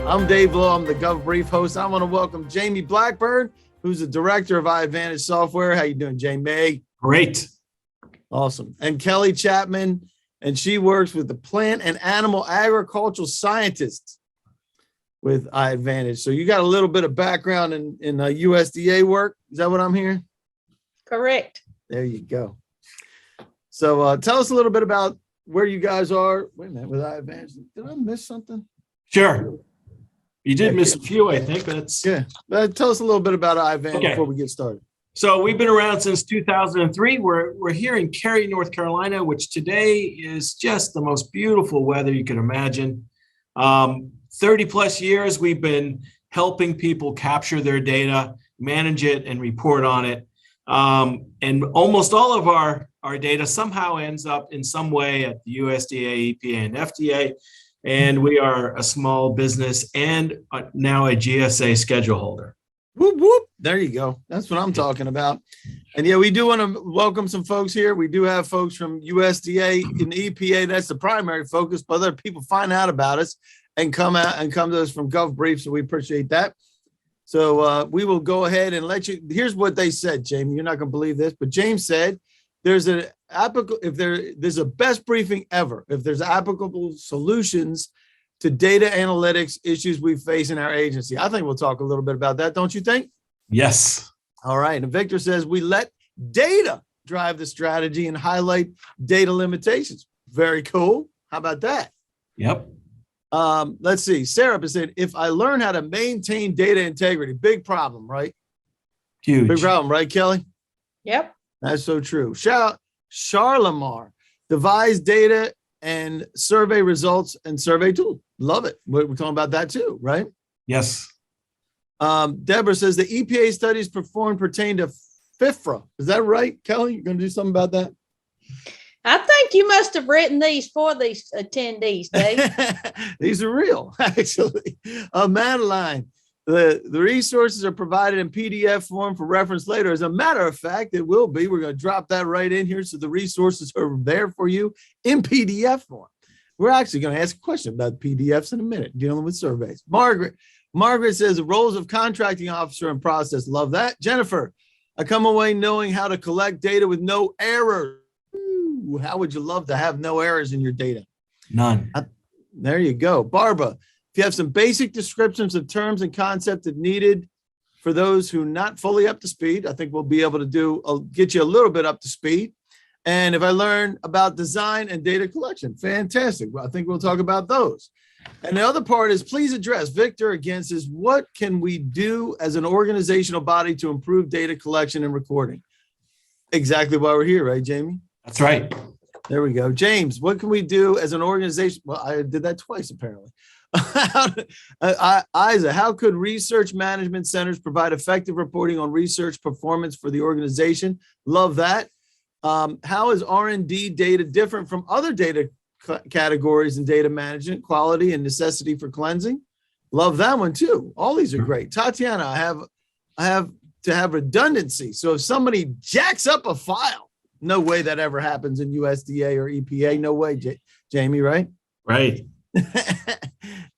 I'm Dave Lowe. I'm the GovBrief host. I want to welcome Jamie Blackburn, who's the director of iAdvantage software. How you doing, Jamie? Great. Awesome. And Kelly Chapman, and she works with the plant and animal agricultural scientists with iAdvantage. So you got a little bit of background in USDA work. Is that what I'm hearing? Correct. There you go. So tell us a little bit about where you guys are. Wait a minute, with iAdvantage. Did I miss something? Sure. You did miss a few, I think. Yeah. Tell us a little bit about iAdvantage before we get started. So we've been around since 2003. We're here in Cary, North Carolina, which today is just the most beautiful weather you can imagine. 30 plus years, we've been helping people capture their data, manage it, and report on it. And almost all of our data somehow ends up in some way at the USDA, EPA, and FDA. And we are a small business and now a GSA schedule holder. Whoop, whoop. There you go. That's what I'm talking about. And yeah, we do want to welcome some folks here. We do have folks from USDA and EPA. That's the primary focus, but other people find out about us and come to us from GovBrief. So we appreciate that. So we will go ahead and let you. Here's what they said, Jamie. You're not going to believe this, but James said there's a best briefing ever if there's applicable solutions to data analytics issues we face in our agency. I think we'll talk a little bit about that, don't you think? Yes. All right. And Victor says we let data drive the strategy and highlight data limitations. Very cool. How about that? Yep. Let's see. Sarah is saying, if I learn how to maintain data integrity, big problem, right? Huge. Big problem, right, Kelly? Yep. That's so true. Charlamar, devise data and survey results and survey tool. Love it. We're talking about that too, right? Yes. Deborah says the EPA studies performed pertain to FIFRA. Is that right, Kelly? You're going to do something about that? I think you must have written these for these attendees, Dave. These are real, actually. Madeline, the resources are provided in PDF form for reference later. As a matter of fact, it will be. We're going to drop that right in here. So the resources are there for you in PDF form. We're actually going to ask a question about PDFs in a minute, dealing with surveys. Margaret says the roles of contracting officer and process. Love that. Jennifer, I come away knowing how to collect data with no errors. Ooh, how would you love to have no errors in your data? None. There you go. Barbara, if you have some basic descriptions of terms and concepts if needed for those who are not fully up to speed, I think we'll be able to get you a little bit up to speed. And if I learn about design and data collection, fantastic. Well, I think we'll talk about those. And the other part is please address, Victor again says, what can we do as an organizational body to improve data collection and recording? Exactly why we're here, right, Jamie? That's right. There we go. James, what can we do as an organization? Well, I did that twice, apparently. Isa, how could research management centers provide effective reporting on research performance for the organization? Love that. How is R&D data different from other data categories in data management, quality and necessity for cleansing? Love that one too. All these are great. Tatiana, I have to have redundancy. So if somebody jacks up a file, no way that ever happens in USDA or EPA. No way, Jamie, right? Right.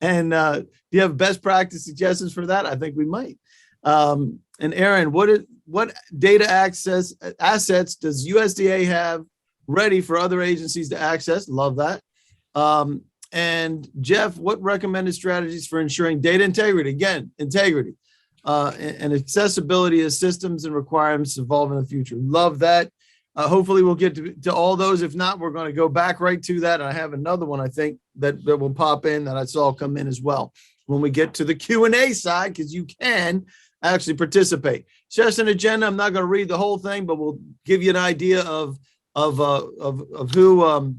And do you have best practice suggestions for that? I think we might. And Aaron, what data assets does USDA have ready for other agencies to access? Love that. And Jeff, what recommended strategies for ensuring data integrity? Again, integrity and accessibility as systems and requirements evolve in the future. Love that. Hopefully we'll get to all those. If not, we're going to go back right to that. And I have another one, I think, that will pop in that I saw come in as well when we get to the Q&A side, because you can actually participate. It's just an agenda. I'm not going to read the whole thing, but we'll give you an idea of who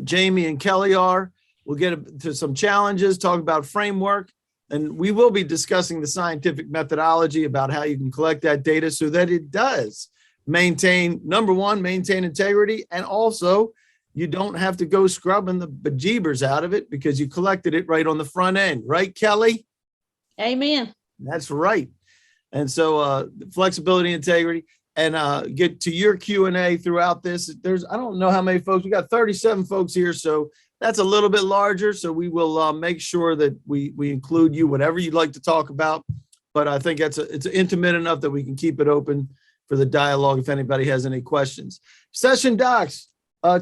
Jamie and Kelly are. We'll get to some challenges, talk about framework, and we will be discussing the scientific methodology about how you can collect that data so that it does maintain, number one, maintain integrity, and also you don't have to go scrubbing the bejeebers out of it because you collected it right on the front end. Right, Kelly? Amen. That's right. And so flexibility, integrity. and get to your Q&A throughout this. I don't know how many folks, we got 37 folks here, so that's a little bit larger. So we will make sure that we include you, whatever you'd like to talk about. But I think it's intimate enough that we can keep it open for the dialogue if anybody has any questions. Session docs,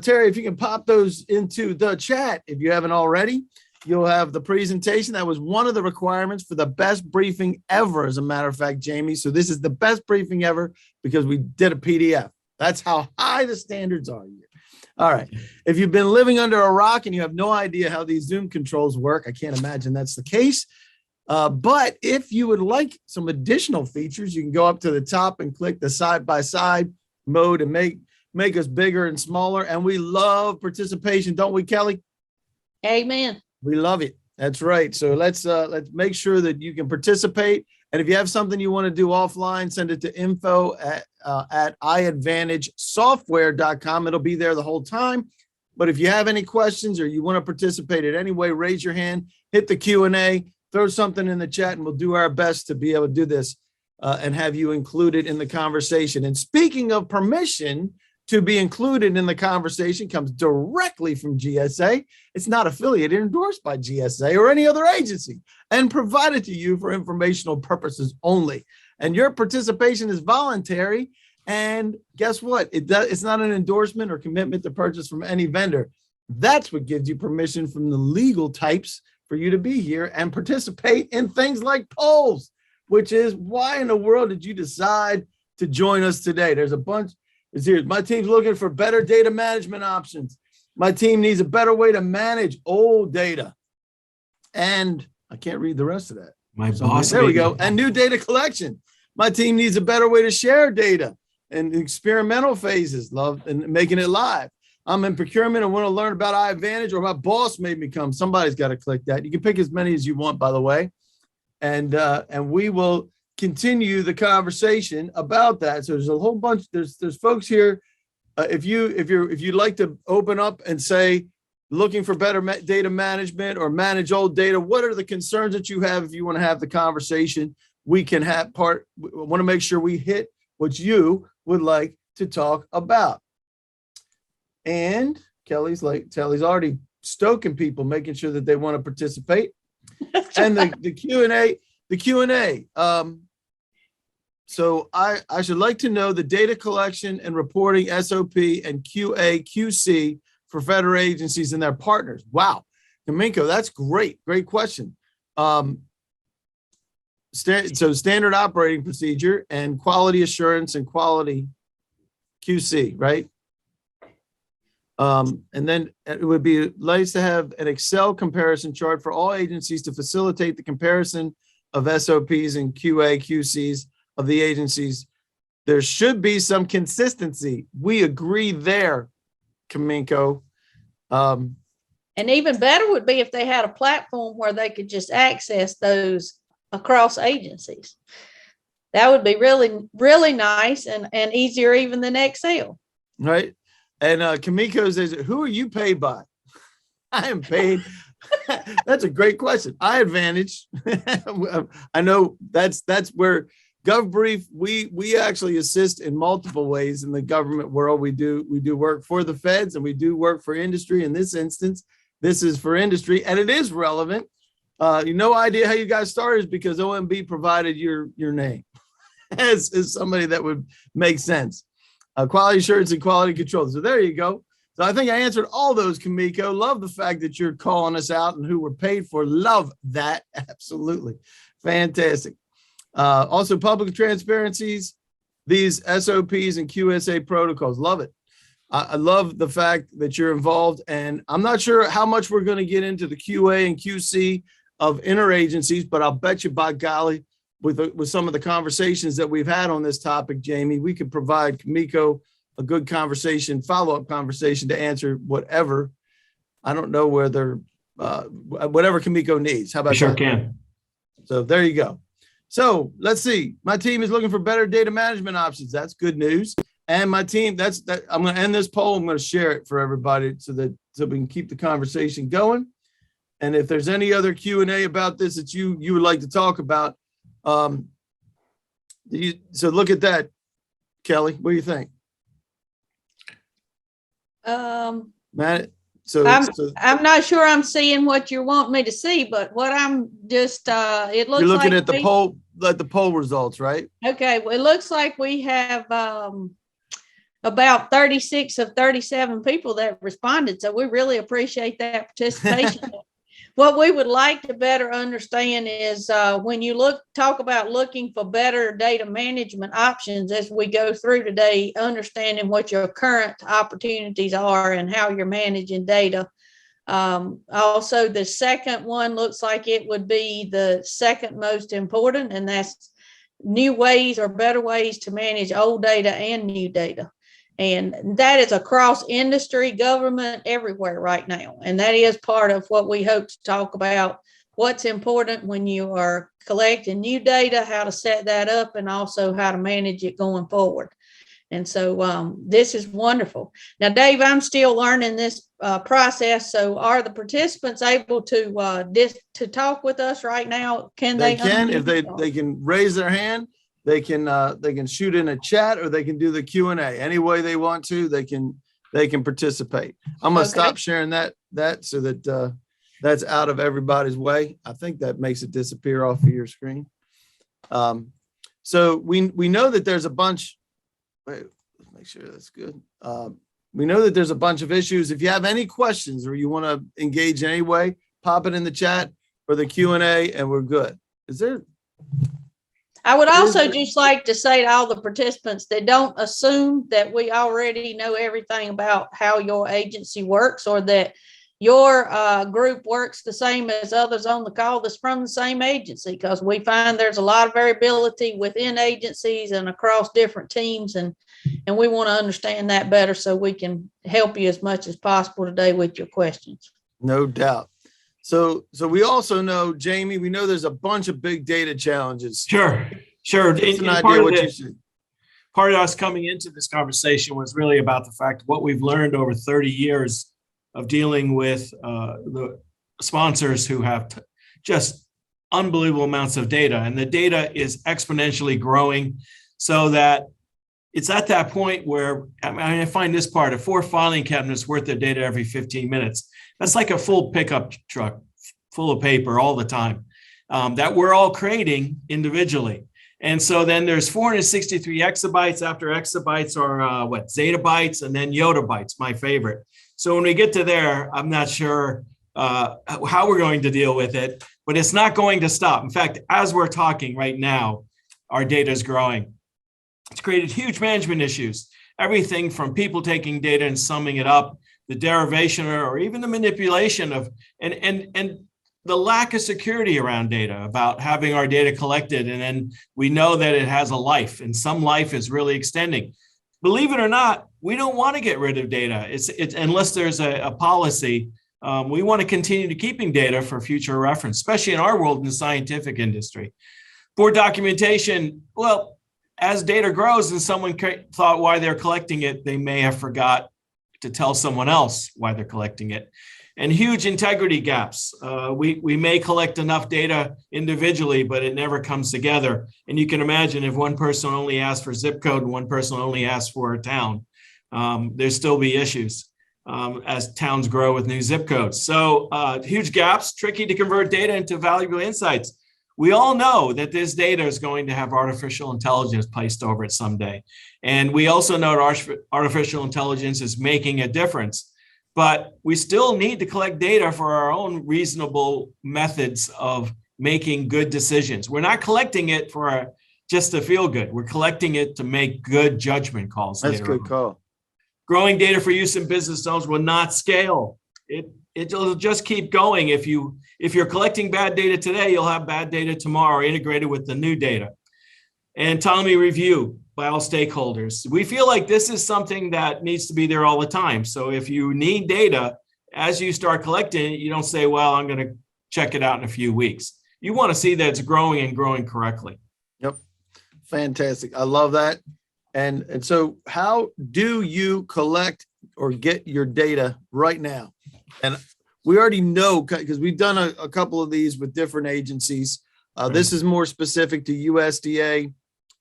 Terry, if you can pop those into the chat, if you haven't already, you'll have the presentation. That was one of the requirements for the best briefing ever, as a matter of fact, Jamie. So this is the best briefing ever because we did a PDF. That's how high the standards are here. All right. If you've been living under a rock and you have no idea how these Zoom controls work, I can't imagine that's the case. But if you would like some additional features, you can go up to the top and click the side-by-side mode and make us bigger and smaller. And we love participation, don't we, Kelly? Amen. We love it. That's right. So let's make sure that you can participate. And if you have something you want to do offline, send it to info at iAdvantagesoftware.com. It'll be there the whole time. But if you have any questions or you want to participate in any way, raise your hand, hit the Q&A, throw something in the chat, and we'll do our best to be able to do this and have you included in the conversation. And speaking of permission to be included in the conversation comes directly from GSA. It's not affiliated or endorsed by GSA or any other agency and provided to you for informational purposes only. And your participation is voluntary. And guess what? It's not an endorsement or commitment to purchase from any vendor. That's what gives you permission from the legal types for you to be here and participate in things like polls, which is why in the world did you decide to join us today? There's a bunch. It's here. My team's looking for better data management options. My team needs a better way to manage old data. And I can't read the rest of that. There we go. And new data collection. My team needs a better way to share data and experimental phases, love, and making it live. I'm in procurement and want to learn about iAdvantage, or my boss made me come. Somebody's got to click that. You can pick as many as you want, by the way. And we will continue the conversation about that. So there's a whole bunch, there's folks here. If you'd like to open up and say, looking for better data management or manage old data, what are the concerns that you have? If you want to have the conversation, we can want to make sure we hit what you would like to talk about. And Kelly's already stoking people, making sure that they want to participate. And the Q&A. So I should like to know the data collection and reporting SOP and QA, QC for federal agencies and their partners. Wow. Kaminko, that's great. Great question. So standard operating procedure and quality assurance and quality QC, right? And then it would be nice to have an Excel comparison chart for all agencies to facilitate the comparison of SOPs and QA, QCs of the agencies. There should be some consistency. We agree there, Kaminko. And even better would be if they had a platform where they could just access those across agencies. That would be really, really nice and easier even than Excel. Right. And Kamiko says, who are you paid by? I am paid. That's a great question. iAdvantage. I know that's where GovBrief, we actually assist in multiple ways in the government world. We do work for the feds and we do work for industry. In this instance, this is for industry and it is relevant. No idea how you guys started is because OMB provided your name as somebody that would make sense. Quality assurance and quality control. So there you go. So I think I answered all those, Kamiko. Love the fact that you're calling us out and who we're paid for. Love that. Absolutely. Fantastic. Also public transparencies, these SOPs and QSA protocols. Love it. I love the fact that you're involved, and I'm not sure how much we're going to get into the QA and QC of interagencies, but I'll bet you by golly, with some of the conversations that we've had on this topic, Jamie, we could provide Kamiko a good conversation, follow-up conversation to answer whatever. I don't know whether whatever Kamiko needs. How about sure that? Can. So there you go. So let's see. My team is looking for better data management options. That's good news. And my team, I'm going to end this poll. I'm going to share it for everybody so we can keep the conversation going. And if there's any other Q&A about this that you would like to talk about, so look at that. Kelly, what do you think? Matt, I'm not sure I'm seeing what you want me to see, but what I'm just, it looks like. You're looking at the poll, like the poll results, right? Okay, well, it looks like we have about 36 of 37 people that responded. So we really appreciate that participation. What we would like to better understand is when you talk about looking for better data management options as we go through today, understanding what your current opportunities are and how you're managing data. Also, the second one looks like it would be the second most important, and that's new ways or better ways to manage old data and new data. And that is across industry, government, everywhere right now. And that is part of what we hope to talk about, what's important when you are collecting new data, how to set that up, and also how to manage it going forward. And so this is wonderful. Now, Dave, I'm still learning this process. So are the participants able to talk with us right now? They can, if they can raise their hand. They can shoot in a chat, or they can do the Q&A. Any way they want to, they can participate. I'm gonna stop sharing that so that that's out of everybody's way. I think that makes it disappear off of your screen. So we know that there's a bunch. Wait, let's make sure that's good. We know that there's a bunch of issues. If you have any questions or you want to engage in any way, pop it in the chat or the Q&A, and we're good. Is there? I would also just like to say to all the participants that don't assume that we already know everything about how your agency works, or that your group works the same as others on the call that's from the same agency, because we find there's a lot of variability within agencies and across different teams, and we want to understand that better so we can help you as much as possible today with your questions. No doubt. So we also know, Jamie, we know there's a bunch of big data challenges. Sure. Part of us coming into this conversation was really about the fact of what we've learned over 30 years of dealing with the sponsors who have just unbelievable amounts of data, and the data is exponentially growing, so that it's at that point where, I find this part, a 4 filing cabinets worth of data every 15 minutes. That's like a full pickup truck full of paper all the time that we're all creating individually. And so then there's 463 exabytes. After exabytes are zettabytes, and then yottabytes, my favorite. So when we get to there, I'm not sure how we're going to deal with it, but it's not going to stop. In fact, as we're talking right now, our data is growing. It's created huge management issues, everything from people taking data and summing it up, the derivation or even the manipulation of, and the lack of security around data, about having our data collected. And then we know that it has a life, and some life is really extending. Believe it or not, we don't want to get rid of data. It's unless there's a policy. We want to continue to keeping data for future reference, especially in our world in the scientific industry. Poor documentation, well, as data grows and someone thought why they're collecting it, they may have forgot to tell someone else why they're collecting it. And huge integrity gaps. We may collect enough data individually, but it never comes together. And you can imagine if one person only asks for zip code and one person only asks for a town, there'll still be issues as towns grow with new zip codes. So huge gaps, tricky to convert data into valuable insights. We all know that this data is going to have artificial intelligence placed over it someday. And we also know artificial intelligence is making a difference, but we still need to collect data for our own reasonable methods of making good decisions. We're not collecting it for just to feel good. We're collecting it to make good judgment calls. That's a good call. Growing data for use in business zones will not scale. It'll just keep going. If you're collecting bad data today, you'll have bad data tomorrow integrated with the new data. And autonomy review by all stakeholders. We feel like this is something that needs to be there all the time. So if you need data, as you start collecting it, you don't say, well, I'm going to check it out in a few weeks. You want to see that it's growing and growing correctly. Yep. Fantastic. I love that. And so how do you collect or get your data right now? And we already know, because we've done a couple of these with different agencies. This is more specific to USDA.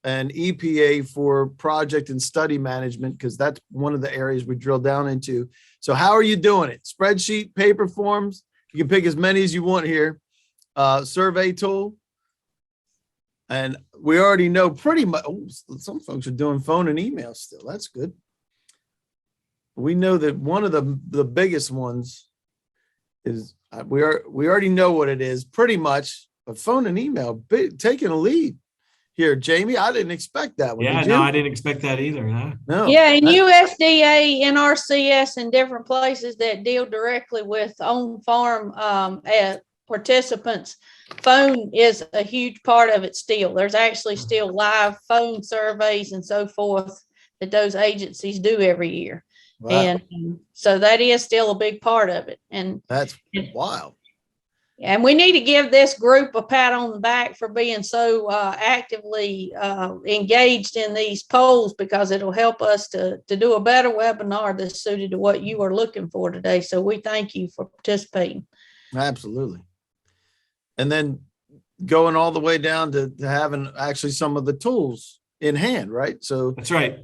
and EPA for project and study management, because that's one of the areas we drill down into. So how are you doing it? Spreadsheet, paper forms? You can pick as many as you want here. Survey tool. And we already know pretty much, some folks are doing phone and email still. That's good. We know that one of the biggest ones is, we already know what it is pretty much, but phone and email taking a lead here. Jamie, I didn't expect that one. Yeah, Did you? no, I didn't expect that either. Huh? No. Yeah, and USDA, NRCS, and different places that deal directly with on-farm participants, phone is a huge part of it still. There's actually still live phone surveys and so forth that those agencies do every year. Wow. And so that is still a big part of it. And That's wild. And we need to give this group a pat on the back for being so actively engaged in these polls, because it'll help us to do a better webinar that's suited to what you are looking for today. So we thank you for participating. Absolutely. And then going all the way down to having actually some of the tools in hand, right? So That's right.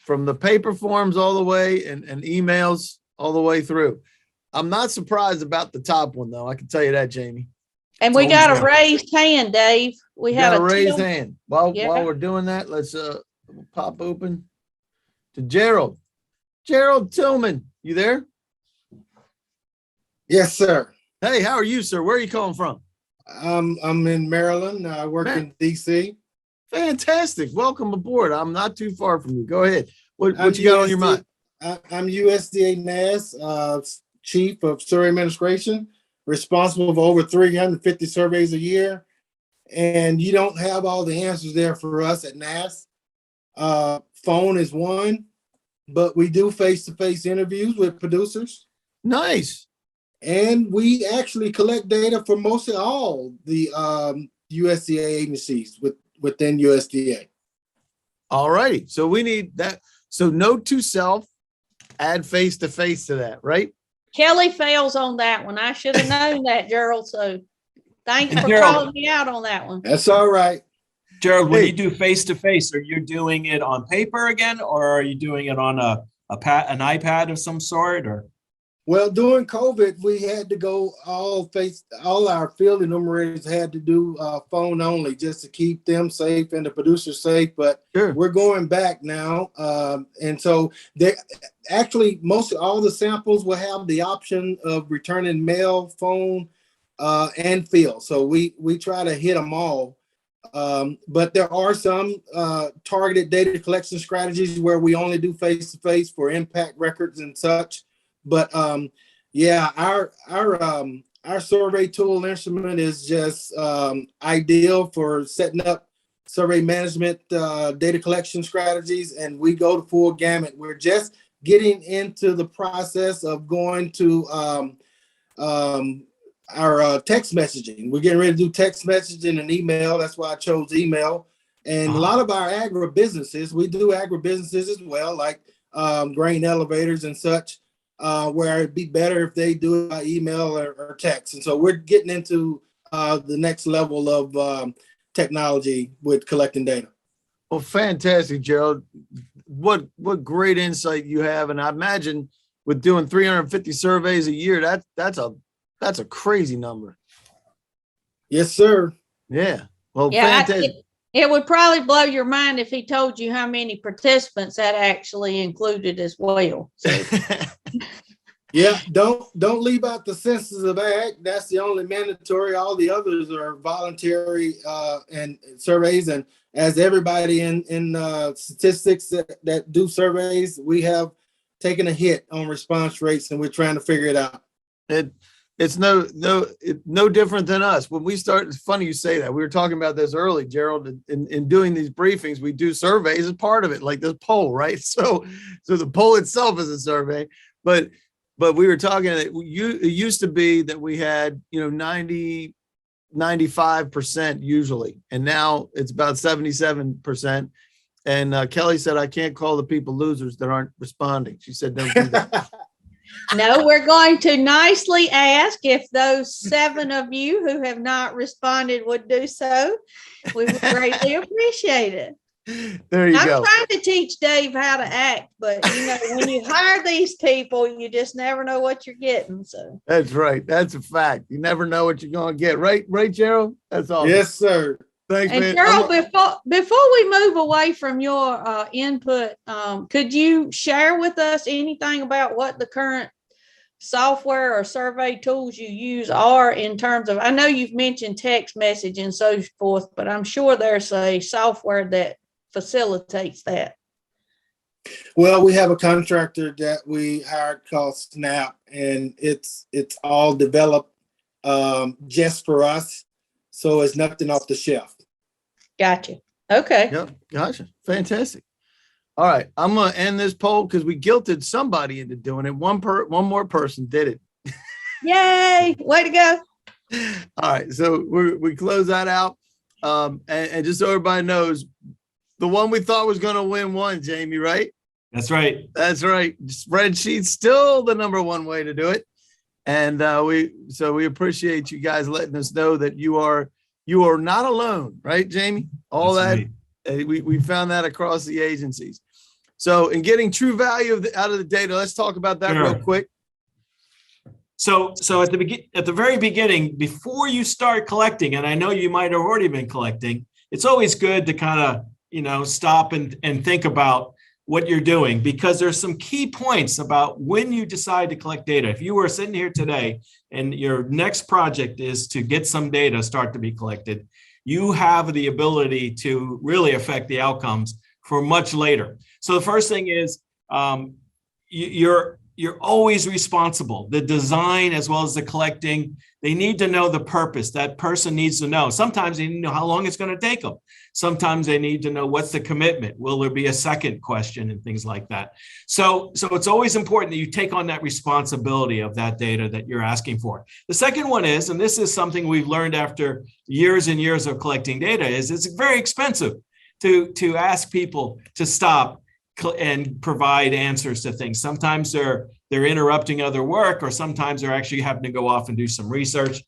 From the paper forms all the way and emails all the way through. I'm not surprised about the top one, though. I can tell you that, Jamie. And we got a raised hand, Dave. We had a raised hand. While Yeah. we're doing that, let's pop open to Gerald. Gerald Tillman, you there? Yes, sir. Hey, how are you, sir? Where are you calling from? I'm in Maryland. I work in DC. Fantastic. Welcome aboard. I'm not too far from you. Go ahead. What you got on your mind? I'm USDA NAS Chief of Survey Administration, responsible for over 350 surveys a year. And you don't have all the answers there for us at NAS. Phone is one, but we do face-to-face interviews with producers. Nice. And we actually collect data for mostly all the USDA agencies within USDA. All righty. So we need that. So note to self, add face-to-face to that, right? Kelly fails on that one. I should have known that, Gerald. So thanks for Gerald, calling me out on that one. That's all right. Gerald, when Hey. you do face-to-face, are you doing it on paper again, or are you doing it on an iPad of some sort? Or Well, during COVID, we had to go all our field enumerators had to do phone only just to keep them safe and the producers safe. But Sure. we're going back now. And so they actually, all the samples will have the option of returning mail, phone, and field. So we try to hit them all. But there are some targeted data collection strategies where we only do face-to-face for impact records and such. But yeah, our survey tool instrument is just ideal for setting up survey management data collection strategies, and we go the full gamut. We're just getting into the process of going to our text messaging. We're getting ready to do text messaging and email. That's why I chose email. And a lot of our agribusinesses, we do agribusinesses as well, like grain elevators and such. Where it'd be better if they do it by email or text. And so we're getting into the next level of technology with collecting data. Well, fantastic, Gerald. What great insight you have. And I imagine with doing 350 surveys a year, that's a crazy number. Yes, sir. Yeah. Well, Yeah, fantastic. it would probably blow your mind if he told you how many participants that actually included as well. So. Yeah, don't leave out the census of ag. That's the only mandatory. All the others are voluntary and surveys. And as everybody in statistics that do surveys, we have taken a hit on response rates, and we're trying to figure it out. It's no different than us. When we start, it's funny you say that. We were talking about this early, Gerald. In doing these briefings, we do surveys as part of it, like this poll, right? So the poll itself is a survey, but we were talking that it used to be that we had 90, 95% usually, and now it's about 77%. And Kelly said, I can't call the people losers that aren't responding. She said, don't do that. No, we're going to nicely ask if those 7 of you who have not responded would do so. We would greatly appreciate it. There you I'm go. trying to teach Dave how to act, but when you hire these people, you just never know what you're getting. So That's right. That's a fact. You never know what you're going to get. Right, Gerald? That's all. Yes, sir. Thanks, and man. Gerald, before we move away from your input, could you share with us anything about what the current software or survey tools you use are in terms of, I know you've mentioned text message and so forth, but I'm sure there's a software that facilitates that. Well, we have a contractor that we hired called Snap, and it's all developed just for us. So it's nothing off the shelf. Gotcha. Okay. Yep. Gotcha. Fantastic. All right. I'm going to end this poll because we guilted somebody into doing it. One more person did it. Yay. Way to go. All right. So we close that out. And just so everybody knows, the one we thought was going to win won, Jamie, right? That's right. That's right. Spreadsheet's still the number one way to do it. And we appreciate you guys letting us know that you are not alone, right, Jamie? All That's that right. we found that across the agencies. So in getting true value out of the data, let's talk about that real quick. So at the very beginning, before you start collecting, and I know you might have already been collecting, it's always good to kind of stop and think about what you're doing, because there's some key points about when you decide to collect data. If you were sitting here today and your next project is to get some data start to be collected, you have the ability to really affect the outcomes for much later. So the first thing is you're always responsible. The design as well as the collecting, they need to know the purpose. That person needs to know. Sometimes they need to know how long it's going to take them. Sometimes they need to know what's the commitment. Will there be a second question and things like that? So it's always important that you take on that responsibility of that data that you're asking for. The second one is, and this is something we've learned after years and years of collecting data, is it's very expensive to ask people to stop and provide answers to things. Sometimes they're interrupting other work, or sometimes they're actually having to go off and do some research.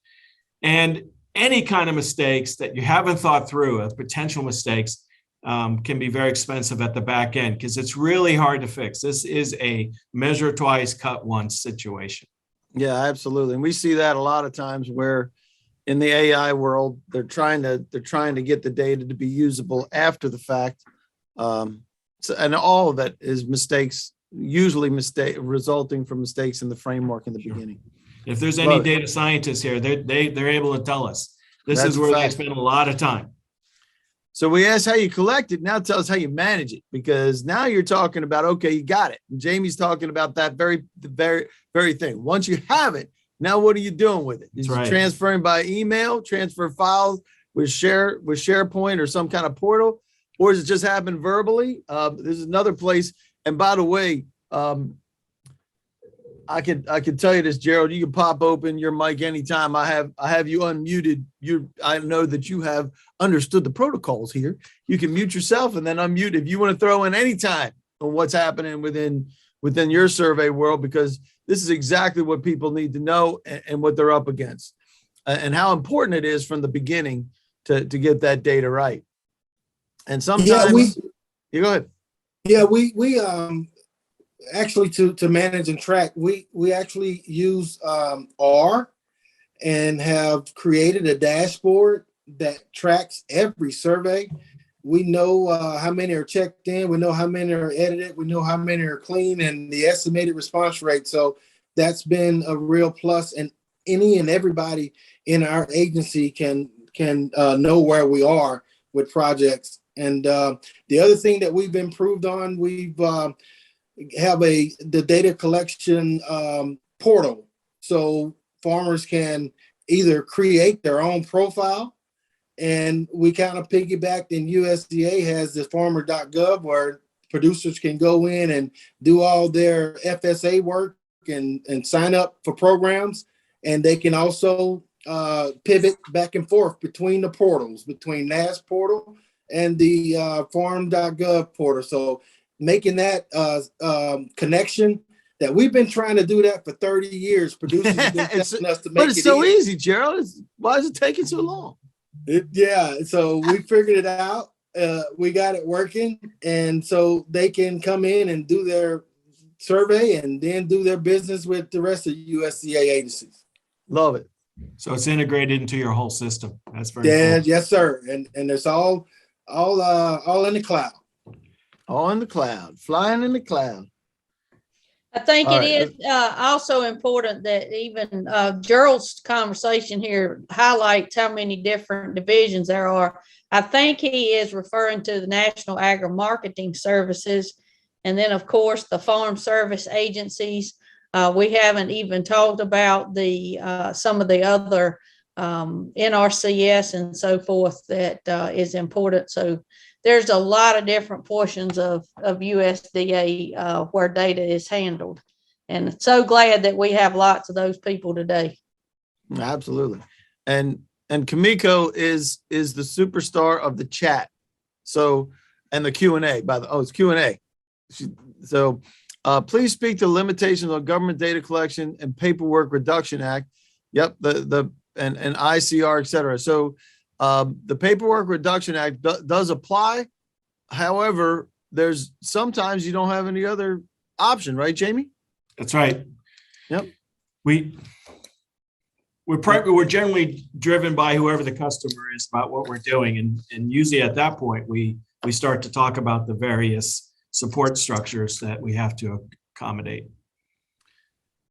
And any kind of mistakes that you haven't thought through, of potential mistakes, can be very expensive at the back end, because it's really hard to fix. This is a measure twice, cut once situation. Yeah, absolutely. And we see that a lot of times where in the AI world, they're trying to get the data to be usable after the fact. And all of it is mistakes, usually resulting from mistakes in the framework in the beginning. If there's any data scientists here, they're able to tell us. This is where they spend a lot of time. So we asked how you collect it. Now tell us how you manage it, because now you're talking about, okay, you got it. And Jamie's talking about that very thing. Once you have it, now what are you doing with it? Is it transferring by email, transfer files with SharePoint or some kind of portal? Or does it just happen verbally? There's another place. And by the way, I can tell you this, Gerald. You can pop open your mic anytime. I have you unmuted. I know that you have understood the protocols here. You can mute yourself and then unmute if you want to throw in any time on what's happening within your survey world, because this is exactly what people need to know and what they're up against, and how important it is from the beginning to get that data right. And sometimes, you go ahead. Yeah, we actually to manage and track, we actually use R and have created a dashboard that tracks every survey. We know how many are checked in, we know how many are edited, we know how many are clean, and the estimated response rate. So that's been a real plus, and any and everybody in our agency can know where we are with projects. And the other thing that we've improved on, we've have the data collection portal, so farmers can either create their own profile, and we kind of piggybacked, and USDA has the farmer.gov where producers can go in and do all their FSA work and sign up for programs, and they can also pivot back and forth between the portals, between NAS portal and the farm.gov portal. So making that connection that we've been trying to do that for 30 years. Producers have been telling us to make it but it's so easy, Gerald. Why is it taking so long? Yeah, so we figured it out. We got it working, and so they can come in and do their survey and then do their business with the rest of the USDA agencies. Love it. So it's integrated into your whole system. That's very cool. Yes, sir. And it's all in the cloud. All in the cloud, flying in the cloud. I think All it right. is also important that even Gerald's conversation here highlights how many different divisions there are. I think he is referring to the National Agri-Marketing Services, and then, of course, the Farm Service Agencies. We haven't even talked about the some of the other NRCS and so forth that is important. So there's a lot of different portions of USDA where data is handled. And so glad that we have lots of those people today. Absolutely. And Kamiko is the superstar of the chat. So, and the Q&A, it's Q&A. So please speak to limitations on Government Data Collection and Paperwork Reduction Act. Yep, and ICR, et cetera. So the Paperwork Reduction Act does apply. However, there's sometimes you don't have any other option, right, Jamie? That's right. Yep. We're generally driven by whoever the customer is about what we're doing, and usually at that point we start to talk about the various support structures that we have to accommodate.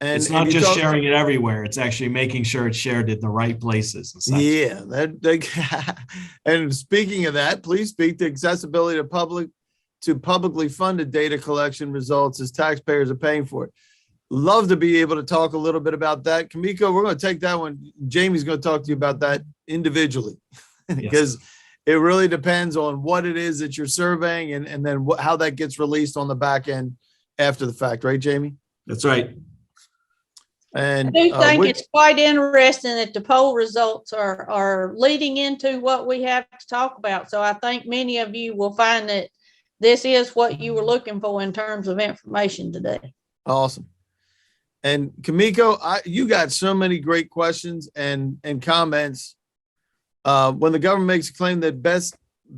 And it's not just sharing it everywhere. It's actually making sure it's shared in the right places. And such. Yeah. And speaking of that, please speak to accessibility to publicly funded data collection results as taxpayers are paying for it. Love to be able to talk a little bit about that. Kamiko, we're going to take that one. Jamie's going to talk to you about that individually because it really depends on what it is that you're surveying and then how that gets released on the back end after the fact. Right, Jamie? That's right. And I do think it's quite interesting that the poll results are leading into what we have to talk about. So I think many of you will find that this is what you were looking for in terms of information today. Awesome. And Kamiko, you got so many great questions and comments. When the government makes a claim that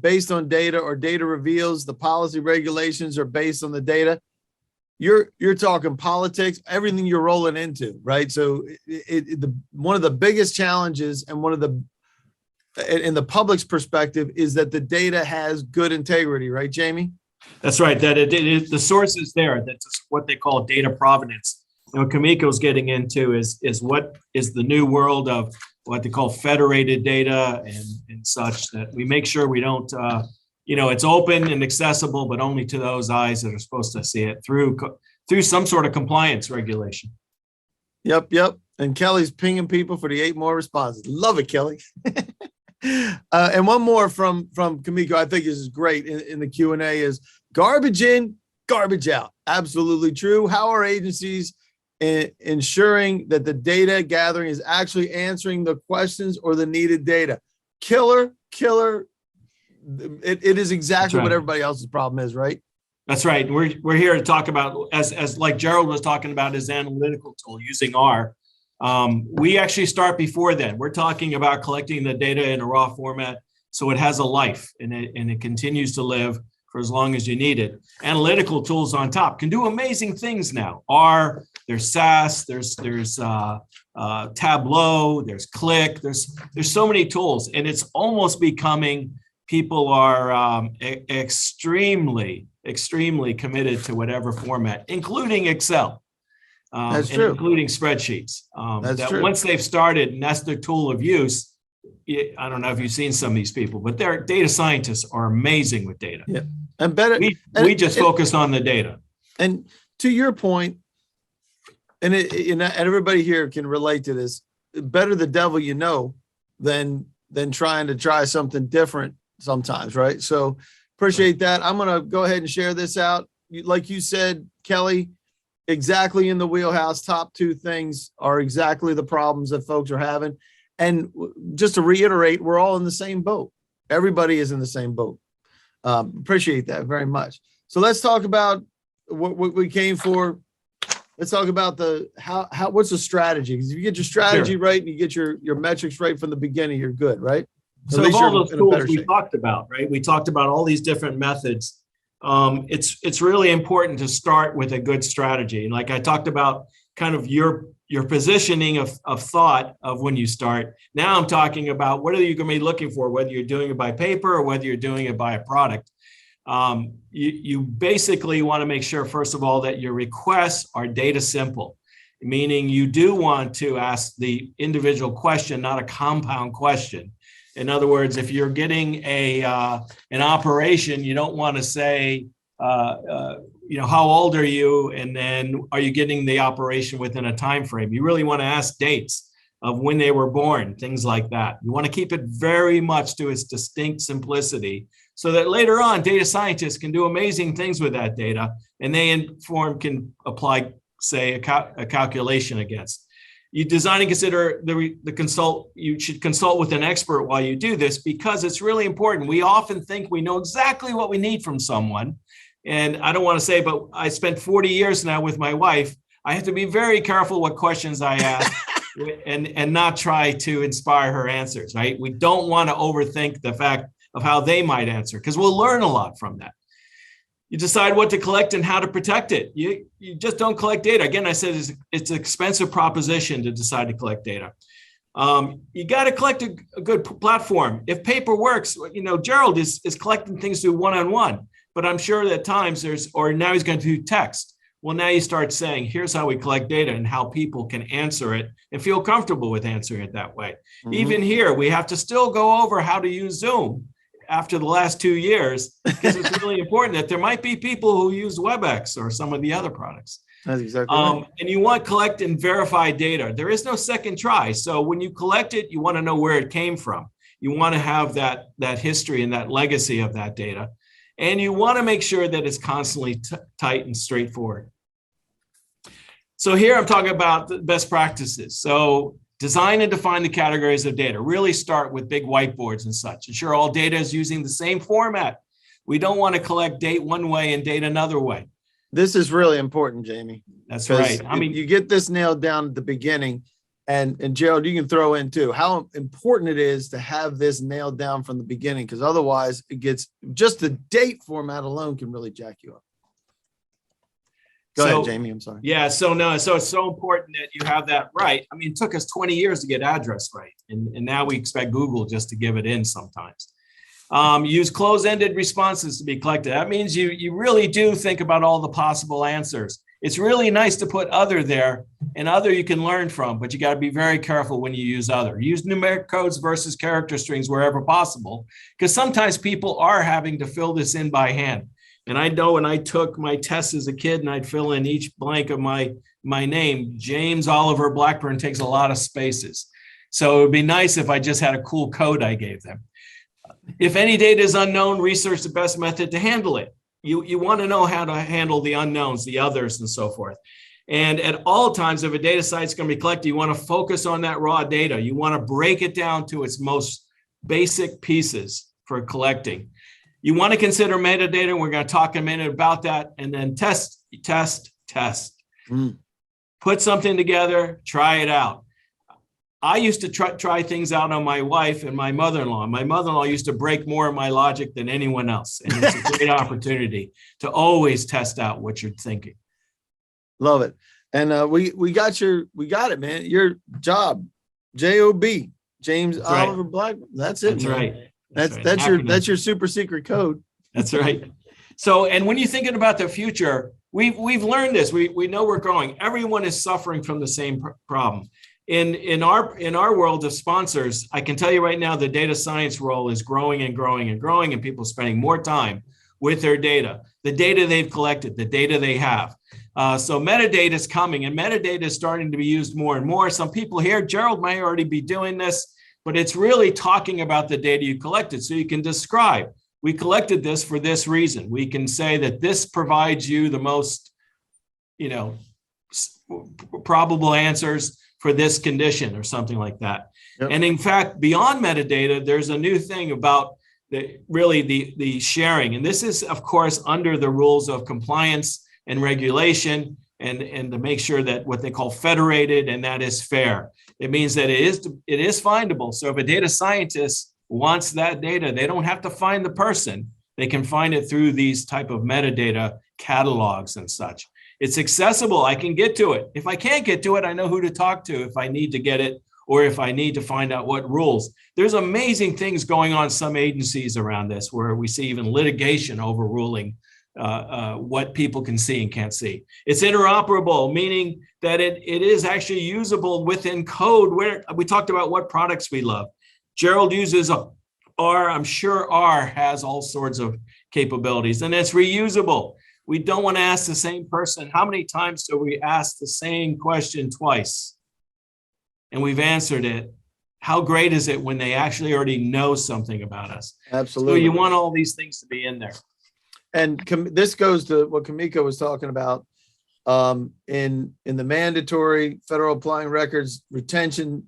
based on data or data reveals the policy regulations are based on the data, you're talking politics, everything you're rolling into, right? So one of the biggest challenges and one of the, in the public's perspective, is that the data has good integrity, right, Jamie? That's right. That the source is there. That's what they call data provenance. And what Kamiko's getting into is what is the new world of what they call federated data and such, that we make sure we don't, it's open and accessible, but only to those eyes that are supposed to see it through some sort of compliance regulation. Yep. And Kelly's pinging people for the 8 more responses. Love it, Kelly. And one more from Kamiko, I think is great in the Q&A is garbage in, garbage out. Absolutely true. How are agencies ensuring that the data gathering is actually answering the questions or the needed data? Killer. It is exactly what everybody else's problem is, right? That's right. We're here to talk about, as like Gerald was talking about, his analytical tool using R. We actually start before then. We're talking about collecting the data in a raw format so it has a life and it continues to live for as long as you need it. Analytical tools on top can do amazing things now. R, there's SAS, there's Tableau, there's Click, there's so many tools, and it's almost becoming, people are extremely committed to whatever format, including Excel. That's true. Including spreadsheets. That's true. Once they've started and that's their tool of use, I don't know if you've seen some of these people, but their data scientists are amazing with data. Yeah, and better. We just focus on the data. And to your point, and everybody here can relate to this. Better the devil you know than trying to try something different sometimes, right? So appreciate that. I'm going to go ahead and share this out. Like you said, Kelly, exactly in the wheelhouse. Top 2 things are exactly the problems that folks are having. And just to reiterate, we're all in the same boat. Everybody is in the same boat. Appreciate that very much. So let's talk about what we came for. let's talk about what's the strategy? Because if you get your strategy right and you get your metrics right from the beginning, you're good, right? So of all those tools we talked about, right? We talked about all these different methods. It's really important to start with a good strategy. And like I talked about kind of your positioning of thought of when you start. Now I'm talking about what are you going to be looking for, whether you're doing it by paper or whether you're doing it by a product. You basically want to make sure, first of all, that your requests are data simple, meaning you do want to ask the individual question, not a compound question. In other words, if you're getting an operation, you don't want to say, how old are you? And then are you getting the operation within a time frame? You really want to ask dates of when they were born, things like that. You want to keep it very much to its distinct simplicity so that later on, data scientists can do amazing things with that data, and they can apply, say, a calculation against. You design and consider you should consult with an expert while you do this, because it's really important. We often think we know exactly what we need from someone. And I don't want to say, but I spent 40 years now with my wife. I have to be very careful what questions I ask and not try to inspire her answers, right? We don't want to overthink the fact of how they might answer, because we'll learn a lot from that. You decide what to collect and how to protect it. You just don't collect data. Again, I said it's an expensive proposition to decide to collect data. You got to collect a good platform. If paper works, Gerald is collecting things through one-on-one, but I'm sure that at times now he's going to do text. Well, now you start saying, here's how we collect data and how people can answer it and feel comfortable with answering it that way. Mm-hmm. Even here, we have to still go over how to use Zoom after the last 2 years, because it's really important that there might be people who use WebEx or some of the other products. That's exactly right. And you want collect and verify data. There is no second try. So when you collect it, you want to know where it came from. You want to have that history and that legacy of that data. And you want to make sure that it's constantly tight and straightforward. So here I'm talking about the best practices. So design and define the categories of data. Really start with big whiteboards and such. Ensure all data is using the same format. We don't want to collect date one way and date another way. This is really important, Jamie. That's right. I mean, you get this nailed down at the beginning, and Gerald, you can throw in too, how important it is to have this nailed down from the beginning, because otherwise it gets, just the date format alone can really jack you up. Go ahead, Jamie. I'm sorry. Yeah. So it's so important that you have that right. I mean, it took us 20 years to get address right. And now we expect Google just to give it in sometimes. Use close-ended responses to be collected. That means you really do think about all the possible answers. It's really nice to put other there, and other you can learn from, but you got to be very careful when you use other. Use numeric codes versus character strings wherever possible, because sometimes people are having to fill this in by hand. And I know when I took my tests as a kid and I'd fill in each blank of my name, James Oliver Blackburn takes a lot of spaces. So it would be nice if I just had a cool code I gave them. If any data is unknown, research the best method to handle it. You want to know how to handle the unknowns, the others, and so forth. And at all times, if a data site is going to be collected, you want to focus on that raw data. You want to break it down to its most basic pieces for collecting. You want to consider metadata. We're going to talk in a minute about that. And then test. Put something together, try it out. I used to try things out on my wife and my mother-in-law. My mother-in-law used to break more of my logic than anyone else. And it's a great opportunity to always test out what you're thinking. Love it. And we got it, man. Your job, J-O-B, James Oliver Blackburn. That's it. That's man. Right. That's your super secret code. That's right. So, and when you're thinking about the future, we've learned this. We know we're growing. Everyone is suffering from the same problem. In our world of sponsors, I can tell you right now, the data science role is growing and growing and growing, and people spending more time with their data, the data they've collected, the data they have. So metadata is coming, and metadata is starting to be used more and more. Some people here, Gerald may already be doing this, but it's really talking about the data you collected. So you can describe, we collected this for this reason. We can say that this provides you the most, probable answers for this condition or something like that. Yep. And in fact, beyond metadata, there's a new thing about the sharing. And this is, of course, under the rules of compliance and regulation. and to make sure that what they call federated and that is fair. It means that it is findable. So if a data scientist wants that data, they don't have to find the person. They can find it through these type of metadata catalogs and such. It's accessible. I can get to it. If I can't get to it, I know who to talk to if I need to get it or if I need to find out what rules. There's amazing things going on in some agencies around this where we see even litigation overruling what people can see and can't see. It's interoperable, meaning that it is actually usable within code. Where we talked about what products we love. Gerald uses R. I'm sure R has all sorts of capabilities, and it's reusable. We don't want to ask the same person. How many times do we ask the same question twice? And we've answered it. How great is it when they actually already know something about us? Absolutely. So you want all these things to be in there. And this goes to what Kamiko was talking about in the mandatory federal applying records retention,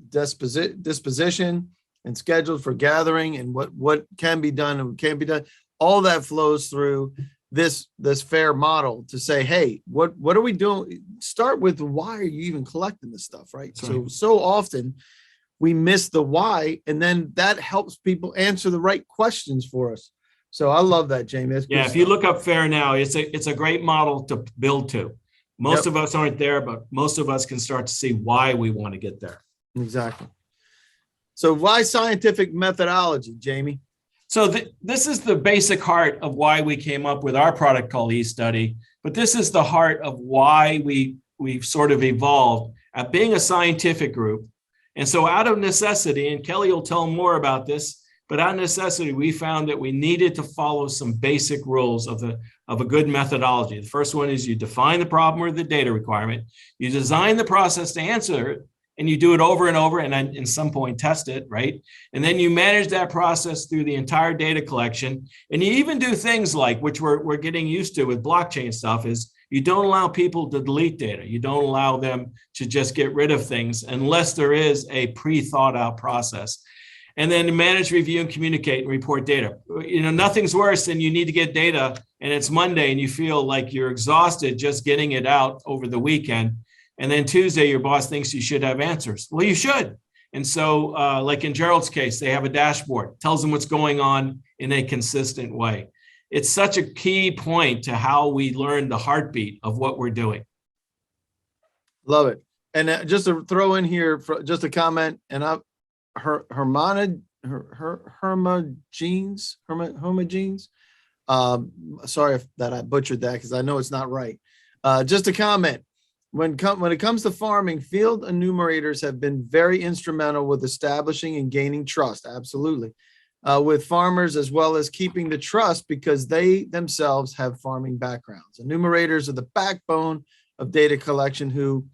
disposition, and scheduled for gathering, and what can be done and what can't be done. All that flows through this FAIR model to say, hey, what are we doing? Start with why are you even collecting this stuff, right? So often we miss the why, and then that helps people answer the right questions for us. So I love that, Jamie. That's yeah, if you look up FAIR now, it's a great model to build to. Most of us aren't there, but most of us can start to see why we want to get there. Exactly. So why scientific methodology, Jamie? So this is the basic heart of why we came up with our product called eStudy, but this is the heart of why we've sort of evolved at being a scientific group. And so out of necessity, and Kelly will tell more about this, but out of necessity, we found that we needed to follow some basic rules of a good methodology. The first one is you define the problem or the data requirement, you design the process to answer it, and you do it over and over, and then at some point test it, right? And then you manage that process through the entire data collection. And you even do things like, which we're getting used to with blockchain stuff, is you don't allow people to delete data. You don't allow them to just get rid of things unless there is a pre-thought out process. And then manage, review, and communicate and report data. You know, nothing's worse than you need to get data and it's Monday and you feel like you're exhausted just getting it out over the weekend. And then Tuesday, your boss thinks you should have answers. Well, you should. And so like in Gerald's case, they have a dashboard, tells them what's going on in a consistent way. It's such a key point to how we learn the heartbeat of what we're doing. Love it. And just to throw in here, just a comment, and homogenes. Sorry that I butchered that because I know it's not right. Just a comment. When it comes to farming, field enumerators have been very instrumental with establishing and gaining trust, absolutely, with farmers, as well as keeping the trust because they themselves have farming backgrounds. Enumerators are the backbone of data collection who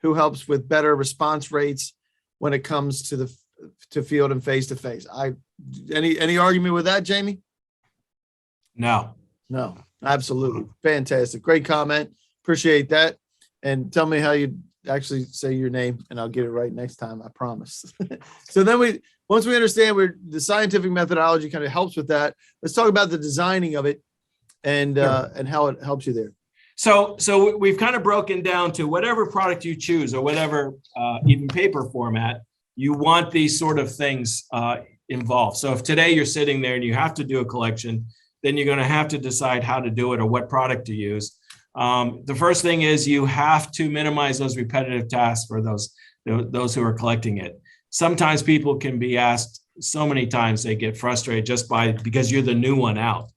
helps with better response rates when it comes to field and face-to-face. Any argument with that, Jamie? No, absolutely. Fantastic. Great comment. Appreciate that. And tell me how you actually say your name, and I'll get it right next time, I promise. So then once we understand where the scientific methodology kind of helps with that, let's talk about the designing of it and how it helps you there. So we've kind of broken down to whatever product you choose or whatever even paper format, you want these sort of things involved. So if today you're sitting there and you have to do a collection, then you're going to have to decide how to do it or what product to use. The first thing is you have to minimize those repetitive tasks for those who are collecting it. Sometimes people can be asked so many times they get frustrated just because you're the new one out.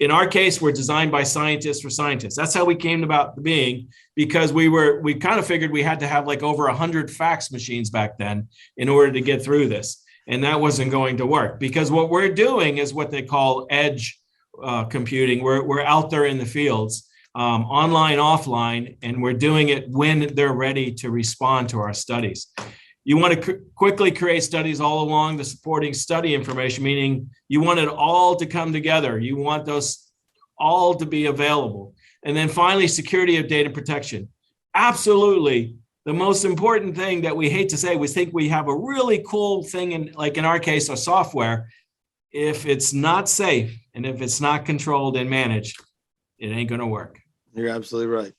In our case, we're designed by scientists for scientists. That's how we came about being, because we kind of figured we had to have like over 100 fax machines back then in order to get through this. And that wasn't going to work because what we're doing is what they call edge computing. We're out there in the fields, online, offline, and we're doing it when they're ready to respond to our studies. You want to quickly create studies all along the supporting study information, meaning you want it all to come together. You want those all to be available. And then finally, security of data protection. Absolutely. The most important thing that we hate to say, we think we have a really cool thing like in our case, our software. If it's not safe and if it's not controlled and managed, it ain't going to work. You're absolutely right.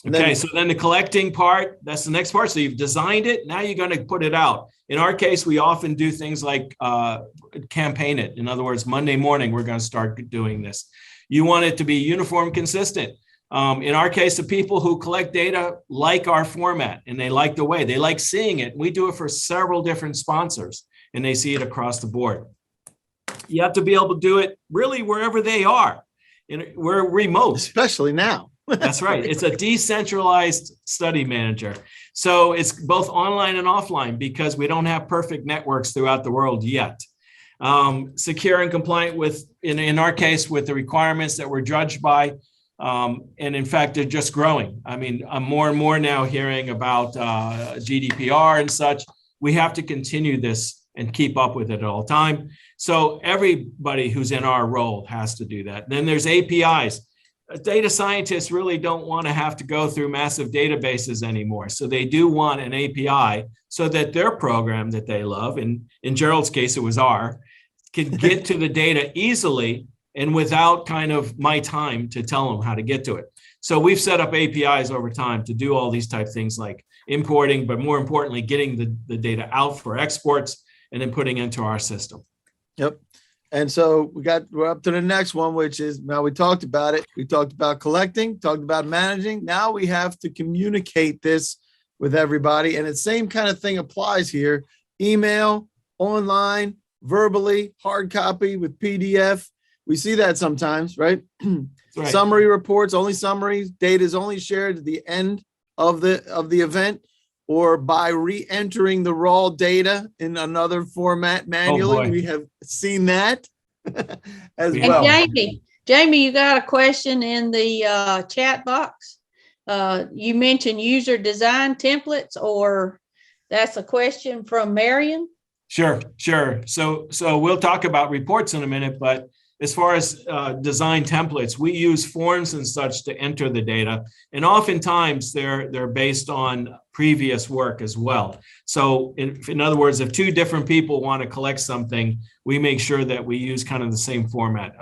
Okay, so then the collecting part, that's the next part. So you've designed it, now you're going to put it out. In our case, we often do things like campaign it. In other words, Monday morning, we're going to start doing this. You want it to be uniform, consistent. In our case, the people who collect data like our format and they like the way, they like seeing it. We do it for several different sponsors and they see it across the board. You have to be able to do it really wherever they are. We're remote. Especially now. That's right. It's a decentralized study manager. So it's both online and offline because we don't have perfect networks throughout the world yet. Secure and compliant with, in our case, with the requirements that we're judged by. And in fact, they're just growing. I mean, I'm more and more now hearing about GDPR and such. We have to continue this and keep up with it all the time. So everybody who's in our role has to do that. Then there's APIs. Data scientists really don't want to have to go through massive databases anymore. So they do want an API so that their program that they love, and in Gerald's case, it was R, can get to the data easily and without kind of my time to tell them how to get to it. So we've set up APIs over time to do all these type things like importing, but more importantly, getting the data out for exports and then putting into our system. Yep. And so we're up to the next one, which is, now we talked about it. We talked about collecting, talked about managing. Now we have to communicate this with everybody. And the same kind of thing applies here. Email, online, verbally, hard copy with PDF. We see that sometimes, right? Right. Summary reports, only summaries. Data is only shared at the end of the event, or by re-entering the raw data in another format manually. We have seen that as well. And Jamie, you got a question in the chat box. You mentioned user design templates, or that's a question from Marion. Sure. So we'll talk about reports in a minute, but as far as design templates, we use forms and such to enter the data. And oftentimes they're based on previous work as well. So in other words, if two different people want to collect something, we make sure that we use kind of the same format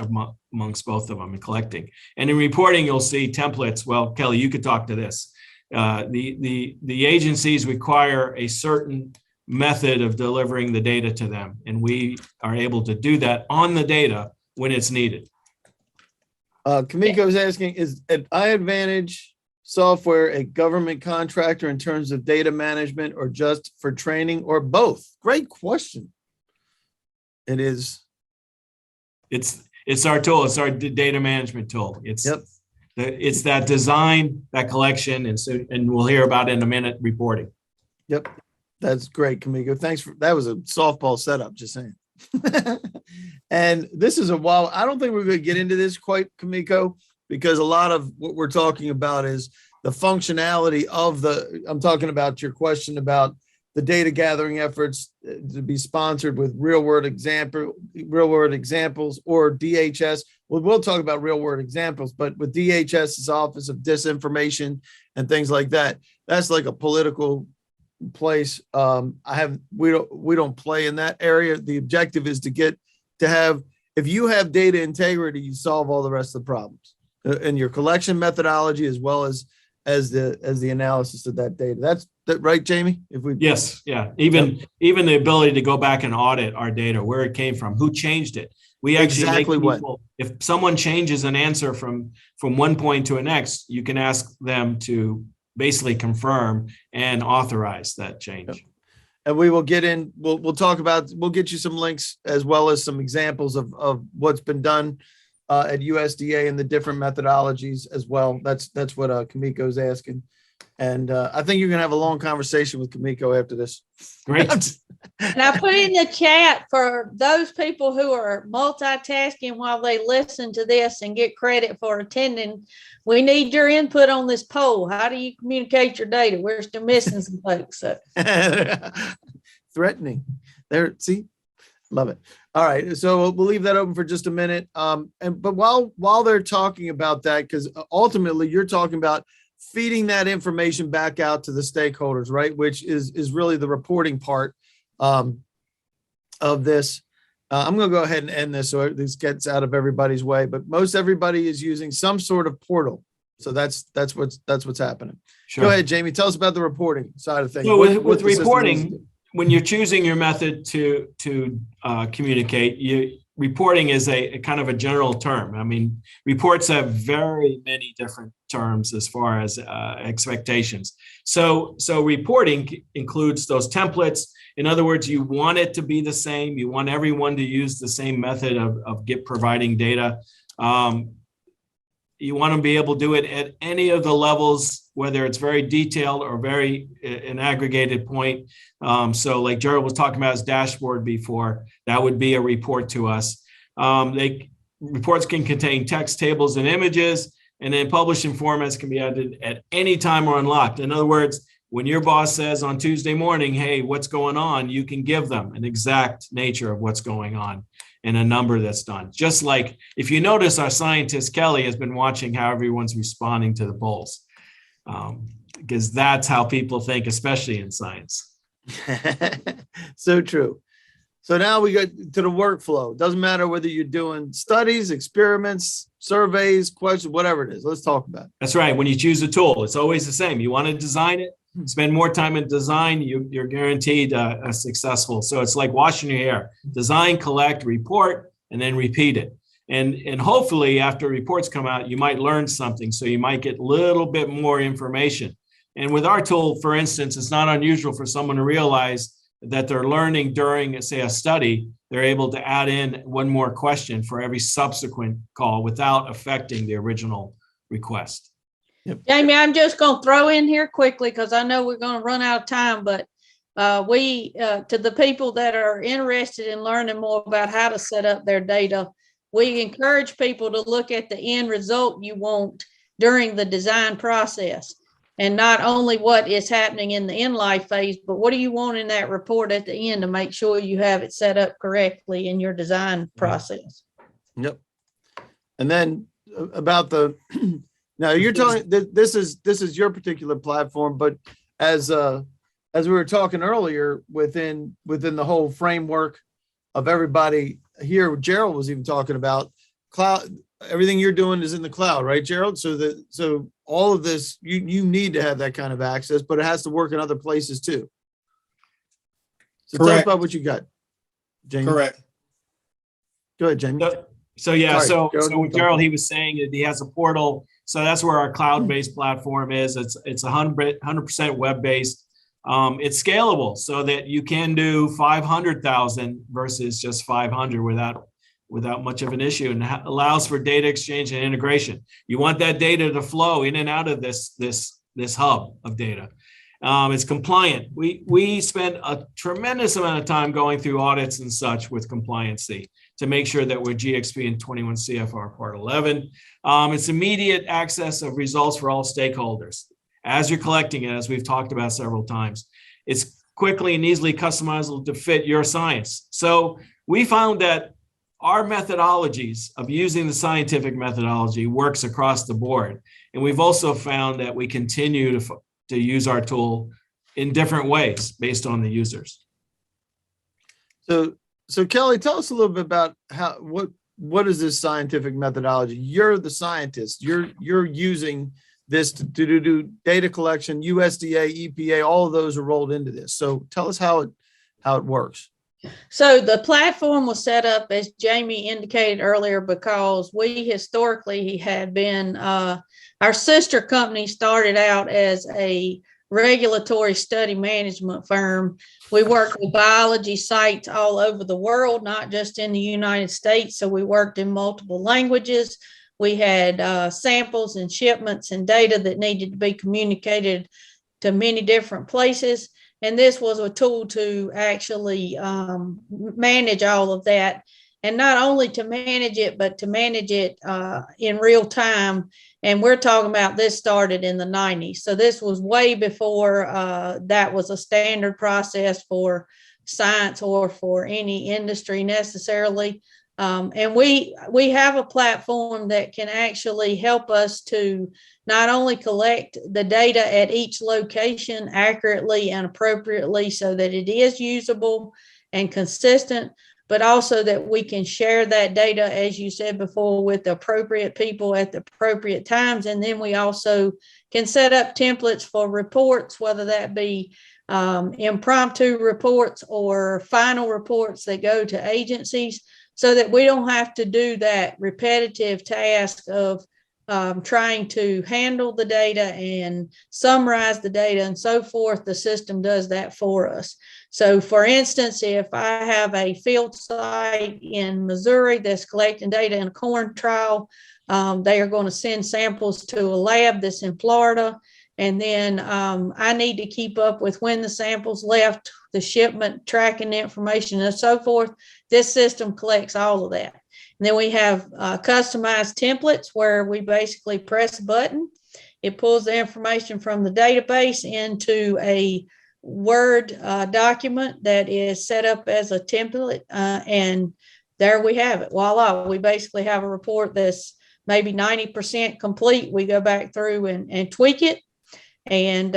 amongst both of them in collecting. And in reporting, you'll see templates. Well, Kelly, you could talk to this. The agencies require a certain method of delivering the data to them. And we are able to do that on the data when it's needed. Kamiko is asking, is an iAdvantage software a government contractor in terms of data management, or just for training, or both? Great question. It is. It's our tool. It's our data management tool. It's that design, that collection, and we'll hear about it in a minute, reporting. Yep. That's great, Kamiko. Thanks that was a softball setup, just saying. And this is I don't think we're going to get into this quite, Kamiko, because a lot of what we're talking about is the functionality of I'm talking about your question about the data gathering efforts to be sponsored with real world examples or DHS. Well, we'll talk about real world examples, but with DHS's Office of Disinformation and things like that, that's like a political place. We don't play in that area. The objective is if you have data integrity, you solve all the rest of the problems in your collection methodology, as well as the analysis of that data. That's right, Jamie? Yes. Yeah. Even the ability to go back and audit our data, where it came from, who changed it. We actually if someone changes an answer from one point to the next, you can ask them to basically confirm and authorize that change. Yep. And we will get in, we'll get you some links as well as some examples of what's been done at USDA and the different methodologies as well. That's what Kamiko's asking. And I think you're going to have a long conversation with Kamiko after this. Great. And I put in the chat for those people who are multitasking while they listen to this and get credit for attending. We need your input on this poll. How do you communicate your data? We're still missing some folks. So. Threatening. There, see, love it. All right, so we'll leave that open for just a minute. But while they're talking about that, because ultimately you're talking about feeding that information back out to the stakeholders, right? Which is really the reporting part of this. I'm going to go ahead and end this so this gets out of everybody's way, but most everybody is using some sort of portal. So that's what's happening. Sure. Go ahead, Jamie. Tell us about the reporting side of things. So What with the system reporting, needs to do. when you're choosing your method to communicate, reporting is a kind of a general term. I mean, reports have very many different terms as far as expectations. So reporting includes those templates. In other words, you want it to be the same. You want everyone to use the same method of providing data. You want to be able to do it at any of the levels, whether it's very detailed or very an aggregated point. So like Gerald was talking about his dashboard before, that would be a report to us. Reports can contain text, tables, and images, and then publishing formats can be added at any time or unlocked. In other words, when your boss says on Tuesday morning, hey, what's going on? You can give them an exact nature of what's going on and a number that's done. Just like if you notice, our scientist, Kelly, has been watching how everyone's responding to the polls, because that's how people think, especially in science. So true. So now we get to the workflow. Doesn't matter whether you're doing studies, experiments, surveys, questions, whatever it is. Let's talk about it. That's right. When you choose a tool, it's always the same. You want to design it, spend more time in design, you're guaranteed a successful. So it's like washing your hair. Design, collect, report, and then repeat it. And hopefully after reports come out, you might learn something. So you might get a little bit more information. And with our tool, for instance, it's not unusual for someone to realize that they're learning during, say, a study. They're able to add in one more question for every subsequent call without affecting the original request. Yep. Jamie, I'm just going to throw in here quickly because I know we're going to run out of time, but to the people that are interested in learning more about how to set up their data, we encourage people to look at the end result you want during the design process. And not only what is happening in the in-life phase, but what do you want in that report at the end to make sure you have it set up correctly in your design process. Yep. And then about the, now you're talking, this is your particular platform, but as we were talking earlier, within the whole framework of everybody here, Gerald was even talking about cloud. Everything you're doing is in the cloud, right, Gerald? So all of this, you need to have that kind of access, but it has to work in other places too. So tell us about what you got, Jamie. Correct. Go ahead, Jamie. So with Gerald, he was saying that he has a portal. So that's where our cloud-based platform is. It's 100% web-based. It's scalable so that you can do 500,000 versus just 500 without much of an issue, and allows for data exchange and integration. You want that data to flow in and out of this hub of data. It's compliant. We spend a tremendous amount of time going through audits and such with compliancy to make sure that we're GXP in 21 CFR Part 11. It's immediate access of results for all stakeholders. As you're collecting it, as we've talked about several times, it's quickly and easily customizable to fit your science. So we found that our methodologies of using the scientific methodology works across the board. And we've also found that we continue to use our tool in different ways based on the users. So Kelly, tell us a little bit about what is this scientific methodology? You're the scientist. You're using this to do data collection. USDA, EPA, all of those are rolled into this. So tell us how it works. So the platform was set up, as Jamie indicated earlier, because we historically had been, our sister company started out as a regulatory study management firm. We worked with biology sites all over the world, not just in the United States. So we worked in multiple languages. We had samples and shipments and data that needed to be communicated to many different places. And this was a tool to actually manage all of that. And not only to manage it, but to manage it in real time. And we're talking about this started in the 90s. So this was way before that was a standard process for science or for any industry necessarily. And we have a platform that can actually help us to not only collect the data at each location accurately and appropriately so that it is usable and consistent, but also that we can share that data, as you said before, with the appropriate people at the appropriate times. And then we also can set up templates for reports, whether that be impromptu reports or final reports that go to agencies, so that we don't have to do that repetitive task of trying to handle the data and summarize the data and so forth. The system does that for us. So for instance, if I have a field site in Missouri that's collecting data in a corn trial, they are going to send samples to a lab that's in Florida. And then I need to keep up with when the samples left, the shipment, tracking information, and so forth. This system collects all of that. And then we have customized templates where we basically press a button. It pulls the information from the database into a Word document that is set up as a template. And there we have it. Voila. We basically have a report that's maybe 90% complete. We go back through and tweak it. And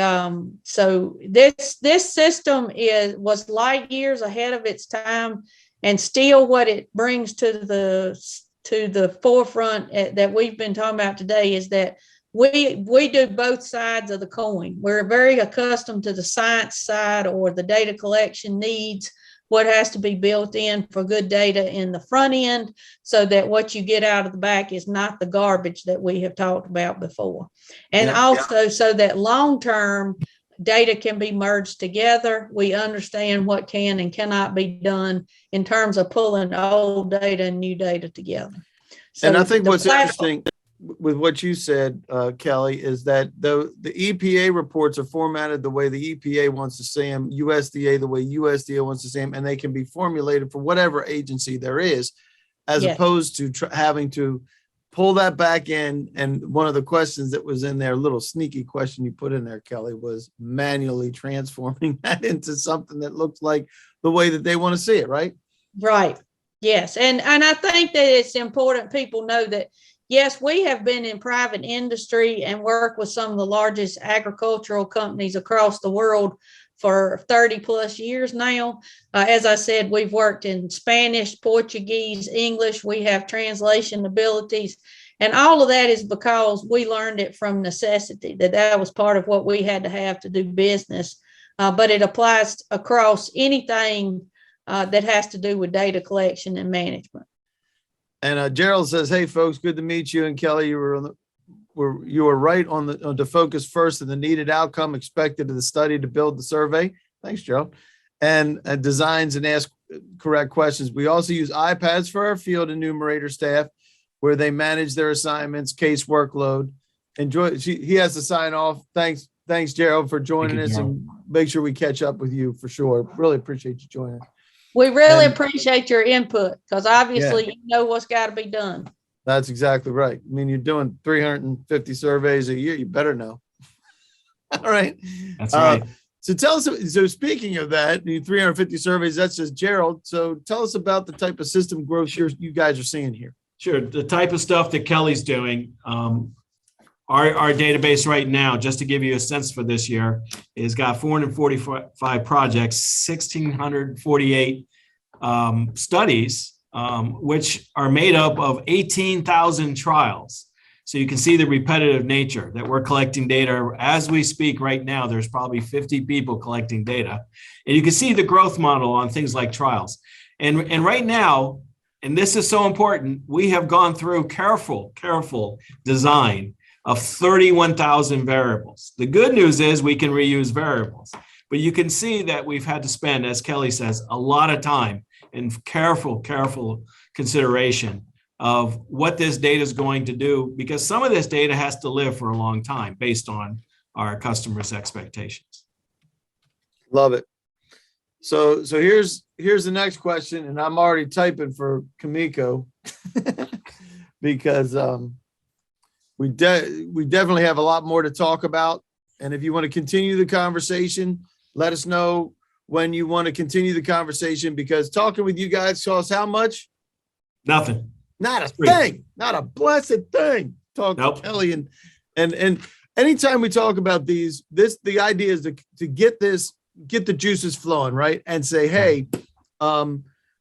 so this system was light years ahead of its time. And still what it brings to the forefront that we've been talking about today is that we do both sides of the coin. We're very accustomed to the science side or the data collection needs, what has to be built in for good data in the front end, so that what you get out of the back is not the garbage that we have talked about before. And also so that long-term data can be merged together. We understand what can and cannot be done in terms of pulling old data and new data together. So and I think what's interesting with what you said, Kelly, is that the EPA reports are formatted the way the EPA wants to see them, USDA the way USDA wants to see them, and they can be formulated for whatever agency there is, as opposed to having to pull that back in. And one of the questions that was in there, a little sneaky question you put in there, Kelly, was manually transforming that into something that looks like the way that they want to see it, right? Right. Yes. And I think that it's important people know that, yes, we have been in private industry and work with some of the largest agricultural companies across the world for 30 plus years now. As I said, we've worked in Spanish, Portuguese, English. We have translation abilities. And all of that is because we learned it from necessity, that was part of what we had to have to do business. But it applies across anything that has to do with data collection and management. And Gerald says, "Hey folks, good to meet you." And Kelly, you were right on to focus first on the needed outcome expected of the study to build the survey. Thanks, Gerald. And designs and ask correct questions. We also use iPads for our field enumerator staff, where they manage their assignments, case workload. Enjoy. He has to sign off. Thanks, Gerald, for joining us, and make sure we catch up with you for sure. Really appreciate you joining. We really appreciate your input, because obviously you know what's got to be done. That's exactly right. I mean, you're doing 350 surveys a year. You better know. All right. That's right. So tell us, so speaking of that, the 350 surveys, that's just Gerald. So tell us about the type of system growth you guys are seeing here. Sure. The type of stuff that Kelly's doing, our database right now, just to give you a sense for this year, is got 445 projects, 1,648 studies, which are made up of 18,000 trials. So you can see the repetitive nature that we're collecting data. As we speak right now, there's probably 50 people collecting data. And you can see the growth model on things like trials. And right now, and this is so important, we have gone through careful design of 31,000 variables. The good news is we can reuse variables, but you can see that we've had to spend, as Kelly says, a lot of time and careful consideration of what this data is going to do, because some of this data has to live for a long time based on our customers' expectations. Love it. So here's the next question, and I'm already typing for Kamiko because we definitely have a lot more to talk about. And if you want to continue the conversation, let us know when you want to continue the conversation, because talking with you guys costs how much? Nothing. Not a thing, not a blessed thing. Talk to Kelly and anytime we talk about these, the idea is to get the juices flowing, right? And say, hey, I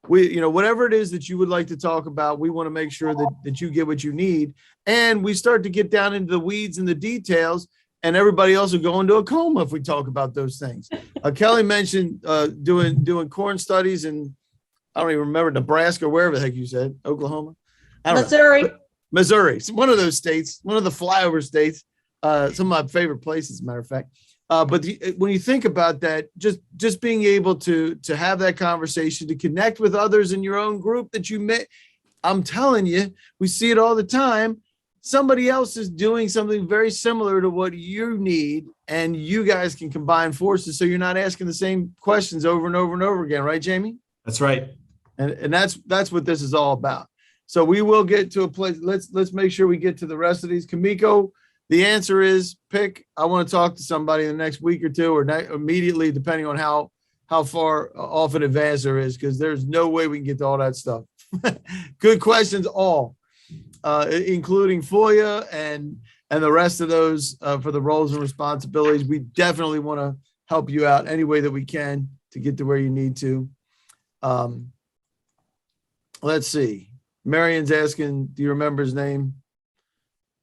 whatever it is that you would like to talk about, we want to make sure that you get what you need. And we start to get down into the weeds and the details, and everybody else will go into a coma if we talk about those things. Kelly mentioned doing corn studies in, I don't even remember, Nebraska, or wherever the heck you said, Oklahoma. Missouri. It's one of those states, one of the flyover states, some of my favorite places, as a matter of fact. But when you think about that, just being able to have that conversation, to connect with others in your own group that you met, I'm telling you, we see it all the time. Somebody else is doing something very similar to what you need, and you guys can combine forces, so you're not asking the same questions over and over and over again, right, Jamie? That's right. And that's what this is all about. So we will get to a place. Let's make sure we get to the rest of these. Kamiko, the answer is pick. I want to talk to somebody in the next week or two, or immediately, depending on how far off in advance there is, because there's no way we can get to all that stuff. Good questions, all, including FOIA and the rest of those for the roles and responsibilities. We definitely want to help you out any way that we can to get to where you need to. Let's see. Marion's asking, do you remember his name?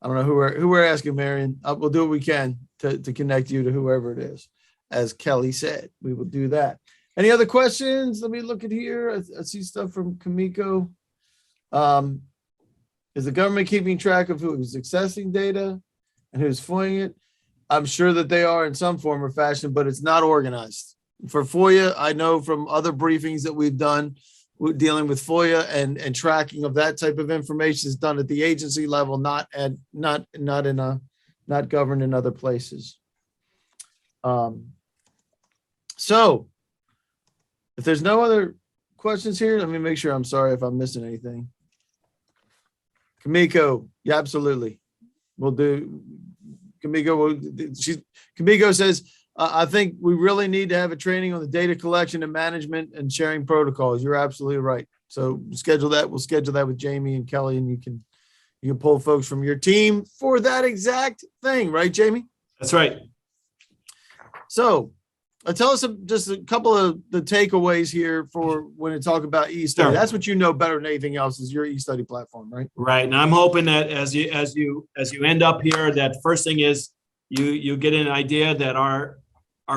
I don't know who we're asking, Marion. We'll do what we can to connect you to whoever it is. As Kelly said, we will do that. Any other questions? Let me look at here. I see stuff from Kamiko. Is the government keeping track of who's accessing data and who's FOIAing it? I'm sure that they are in some form or fashion, but it's not organized. For FOIA, I know from other briefings that we've done, dealing with FOIA and tracking of that type of information is done at the agency level, not governed in other places. So if there's no other questions here, let me make sure. I'm sorry if I'm missing anything. Kamiko, yeah, absolutely. We'll do. Kamiko says, I think we really need to have a training on the data collection and management and sharing protocols. You're absolutely right. So schedule that. We'll schedule that with Jamie and Kelly, and you can pull folks from your team for that exact thing, right, Jamie? That's right. So tell us just a couple of the takeaways here for when you talk about eStudy. Sure. That's what you know better than anything else is your eStudy platform, right? Right. And I'm hoping that as you end up here, that first thing is you get an idea that our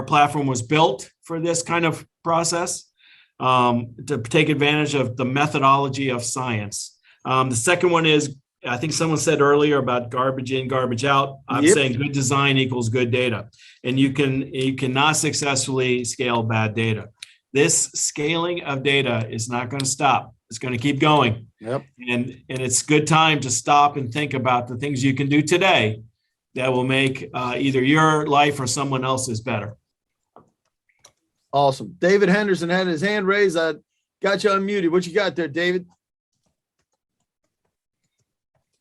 platform was built for this kind of process, to take advantage of the methodology of science. The second one is, I think someone said earlier about garbage in, garbage out. I'm saying good design equals good data, and you cannot successfully scale bad data. This scaling of data is not going to stop. It's going to keep going. Yep. And it's good time to stop and think about the things you can do today that will make either your life or someone else's better. Awesome. David Henderson had his hand raised. I got you unmuted. What you got there, David?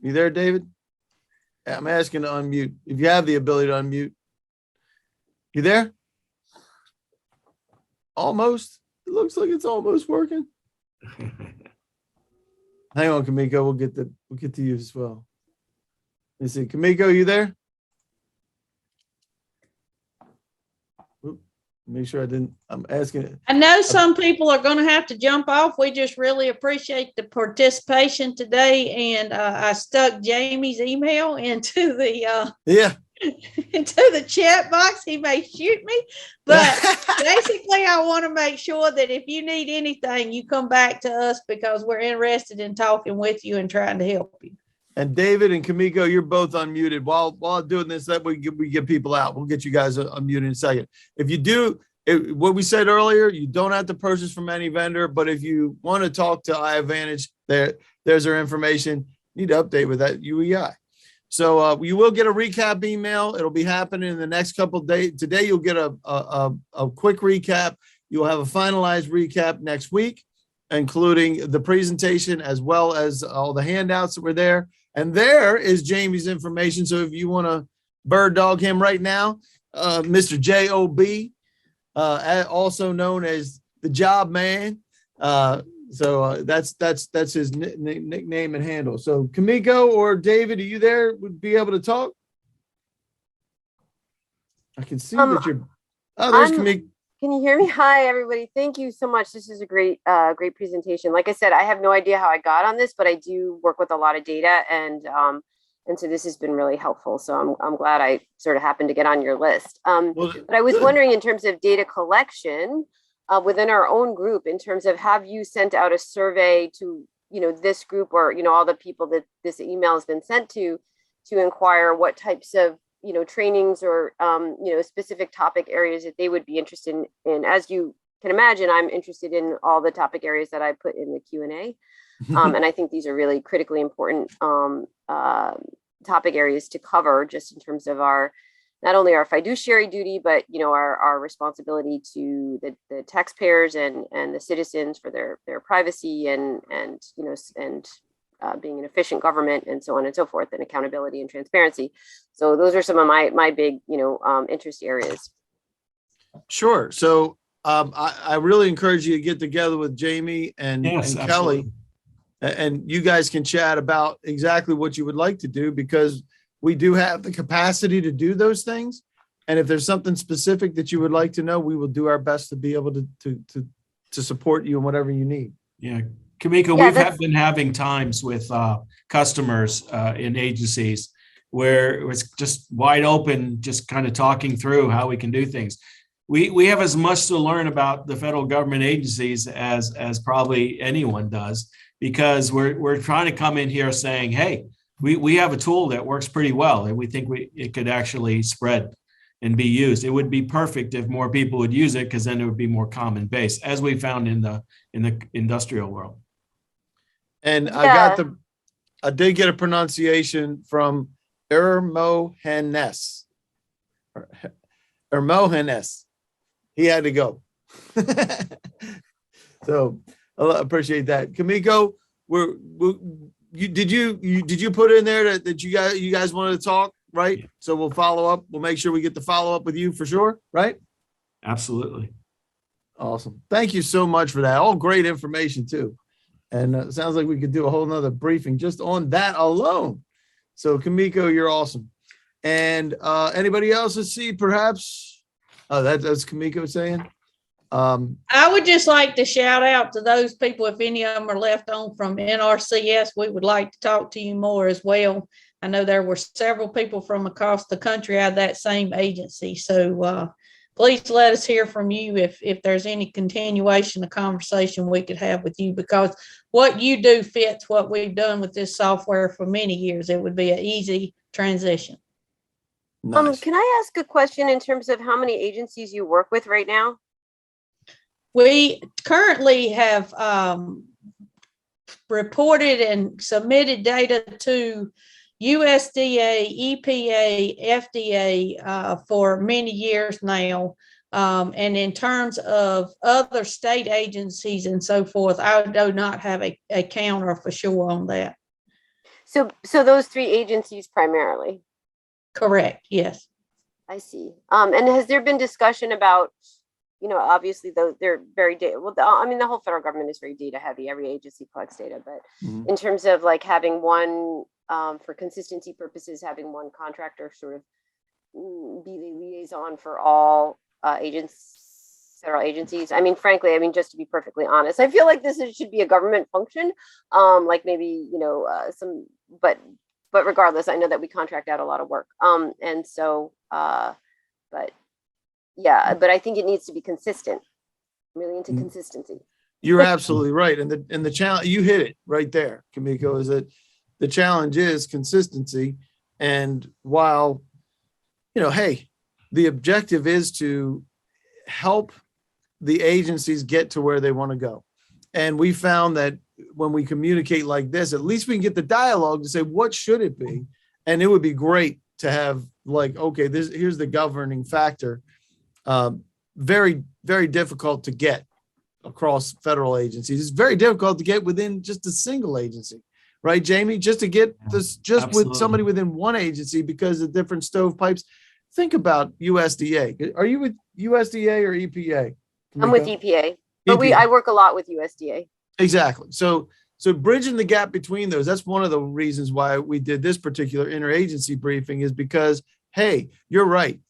You there, David? I'm asking to unmute. If you have the ability to unmute. You there? Almost. It looks like it's almost working. Hang on, Kamiko. We'll get to you as well. Let me see. Kamiko, you there? Make sure I'm asking. I know some people are going to have to jump off. We just really appreciate the participation today. And I stuck Jamie's email into the into the chat box. He may shoot me, but basically I want to make sure that if you need anything, you come back to us, because we're interested in talking with you and trying to help you. And David and Kamiko, you're both unmuted. While doing this, that we get people out. We'll get you guys unmuted in a second. If you do, what we said earlier, you don't have to purchase from any vendor, but if you want to talk to iAdvantage, there's our information. You need to update with that UEI. So you will get a recap email. It'll be happening in the next couple of days. Today, you'll get a quick recap. You'll have a finalized recap next week, including the presentation as well as all the handouts that were there. And there is Jamie's information. So if you want to bird dog him right now, Mr. J.O.B., also known as the Job Man. So that's his nickname and handle. So Kamiko or David, are you there? Would be able to talk? I can see that you're. Oh, there's Kamiko. Can you hear me? Hi, everybody. Thank you so much. This is a great presentation. Like I said, I have no idea how I got on this, but I do work with a lot of data, and so this has been really helpful. So I'm glad I sort of happened to get on your list. But I was wondering, in terms of data collection within our own group, in terms of, have you sent out a survey to this group, or all the people that this email has been sent to inquire what types of trainings or specific topic areas that they would be interested in? As you can imagine, I'm interested in all the topic areas that I put in the Q&A, and I think these are really critically important topic areas to cover, just in terms of not only our fiduciary duty, but our responsibility to the taxpayers and the citizens for their privacy and being an efficient government, and so on and so forth, and accountability and transparency. So those are some of my big interest areas. Sure. So I really encourage you to get together with Jamie and Kelly, and you guys can chat about exactly what you would like to do, because we do have the capacity to do those things. And if there's something specific that you would like to know, we will do our best to be able to support you in whatever you need. Yeah. Kamiko, we've been having times with customers in agencies where it's just wide open, just kind of talking through how we can do things. We have as much to learn about the federal government agencies as probably anyone does, because we're trying to come in here saying, hey, we have a tool that works pretty well, and we think it could actually spread and be used. It would be perfect if more people would use it, because then it would be more common base, as we found in the industrial world. And I did get a pronunciation from Ermogenes. He had to go. So I appreciate that. Kamiko, did you put in there that you guys wanted to talk, right? Yeah. So we'll follow up. We'll make sure we get the follow up with you for sure, right? Absolutely. Awesome. Thank you so much for that. All great information too. And it sounds like we could do a whole nother briefing just on that alone. So Kamiko, you're awesome. And anybody else? Let's see, perhaps. Oh, that's Kamiko saying. I would just like to shout out to those people, if any of them are left on from NRCS, we would like to talk to you more as well. I know there were several people from across the country out of that same agency. So please let us hear from you if there's any continuation of conversation we could have with you, because what you do fits what we've done with this software for many years. It would be an easy transition. Nice. Can I ask a question in terms of how many agencies you work with right now? We currently have reported and submitted data to USDA, EPA, FDA for many years now. And in terms of other state agencies and so forth, I do not have a counter for sure on that. So those three agencies primarily? Correct, yes. I see. And has there been discussion about, obviously they're very data, the whole federal government is very data heavy. Every agency collects data, but in terms of like having one, for consistency purposes, having one contractor sort of be the liaison for all federal agencies. Frankly, just to be perfectly honest, I feel like this should be a government function, like maybe, but regardless, I know that we contract out a lot of work. And so, but I think it needs to be consistent. I'm really into consistency. You're absolutely right. And the challenge, you hit it right there, Kamiko, is that the challenge is consistency. And while, hey, the objective is to help the agencies get to where they want to go. And we found that when we communicate like this, at least we can get the dialogue to say, what should it be? And it would be great to have like, okay, here's the governing factor. Very, very difficult to get across federal agencies. It's very difficult to get within just a single agency, right, Jamie? Just to get this, just Absolutely. With somebody within one agency because of different stovepipes. Think about USDA. Are you with USDA or EPA? I'm with EPA, but I work a lot with USDA. Exactly. So bridging the gap between those, that's one of the reasons why we did this particular interagency briefing, is because, hey, you're right.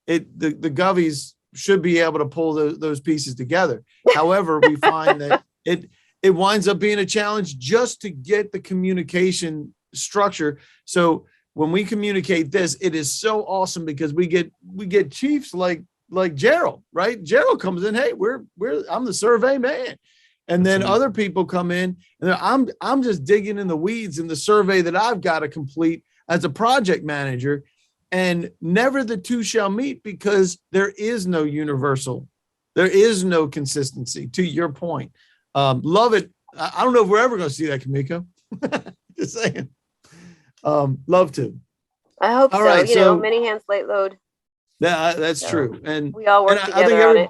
The govies should be able to pull those pieces together. However, we find that it winds up being a challenge just to get the communication structure. So when we communicate this, it is so awesome because we get chiefs like Gerald, right? Gerald comes in, hey, I'm the survey man. And then other people come in and I'm just digging in the weeds in the survey that I've got to complete as a project manager, and never the two shall meet because there is no universal, there is no consistency, to your point. Love it. I don't know if we're ever going to see that, Kamiko. Just saying. Love to. I hope All so. right, You know, so- many hands, light load. That's So, true. And We all work and I think together on it.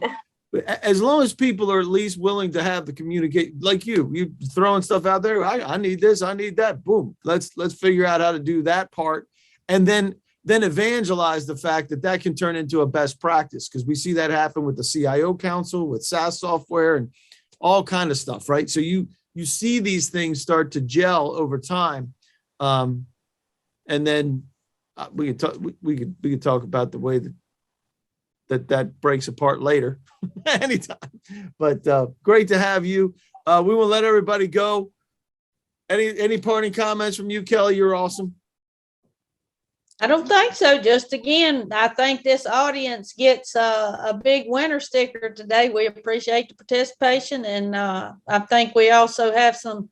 as long as people are at least willing to have the communicate, like you throwing stuff out there. I need this, I need that. Boom. Let's figure out how to do that part, and then evangelize the fact that can turn into a best practice, because we see that happen with the CIO Council, with SaaS software, and all kind of stuff, right? So you see these things start to gel over time, and then we could talk about the way that breaks apart later anytime. But great to have you. We will let everybody go. Any parting comments from you, Kelly? You're awesome. I don't think so. Just again, I think this audience gets a big winner sticker today. We appreciate the participation, and I think we also have some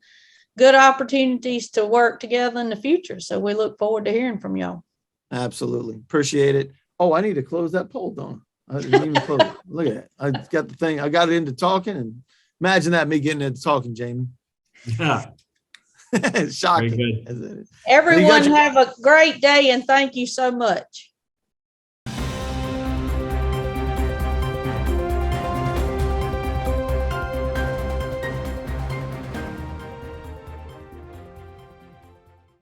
good opportunities to work together in the future. So we look forward to hearing from y'all. Absolutely. Appreciate it. Oh, I need to close that poll, don't I? I didn't even close it. Look at it. I got the thing. I got it into talking, and imagine that, me getting into talking, Jamie. Yeah. Shocking. Very Isn't it? Everyone your- have a great day, and thank you so much.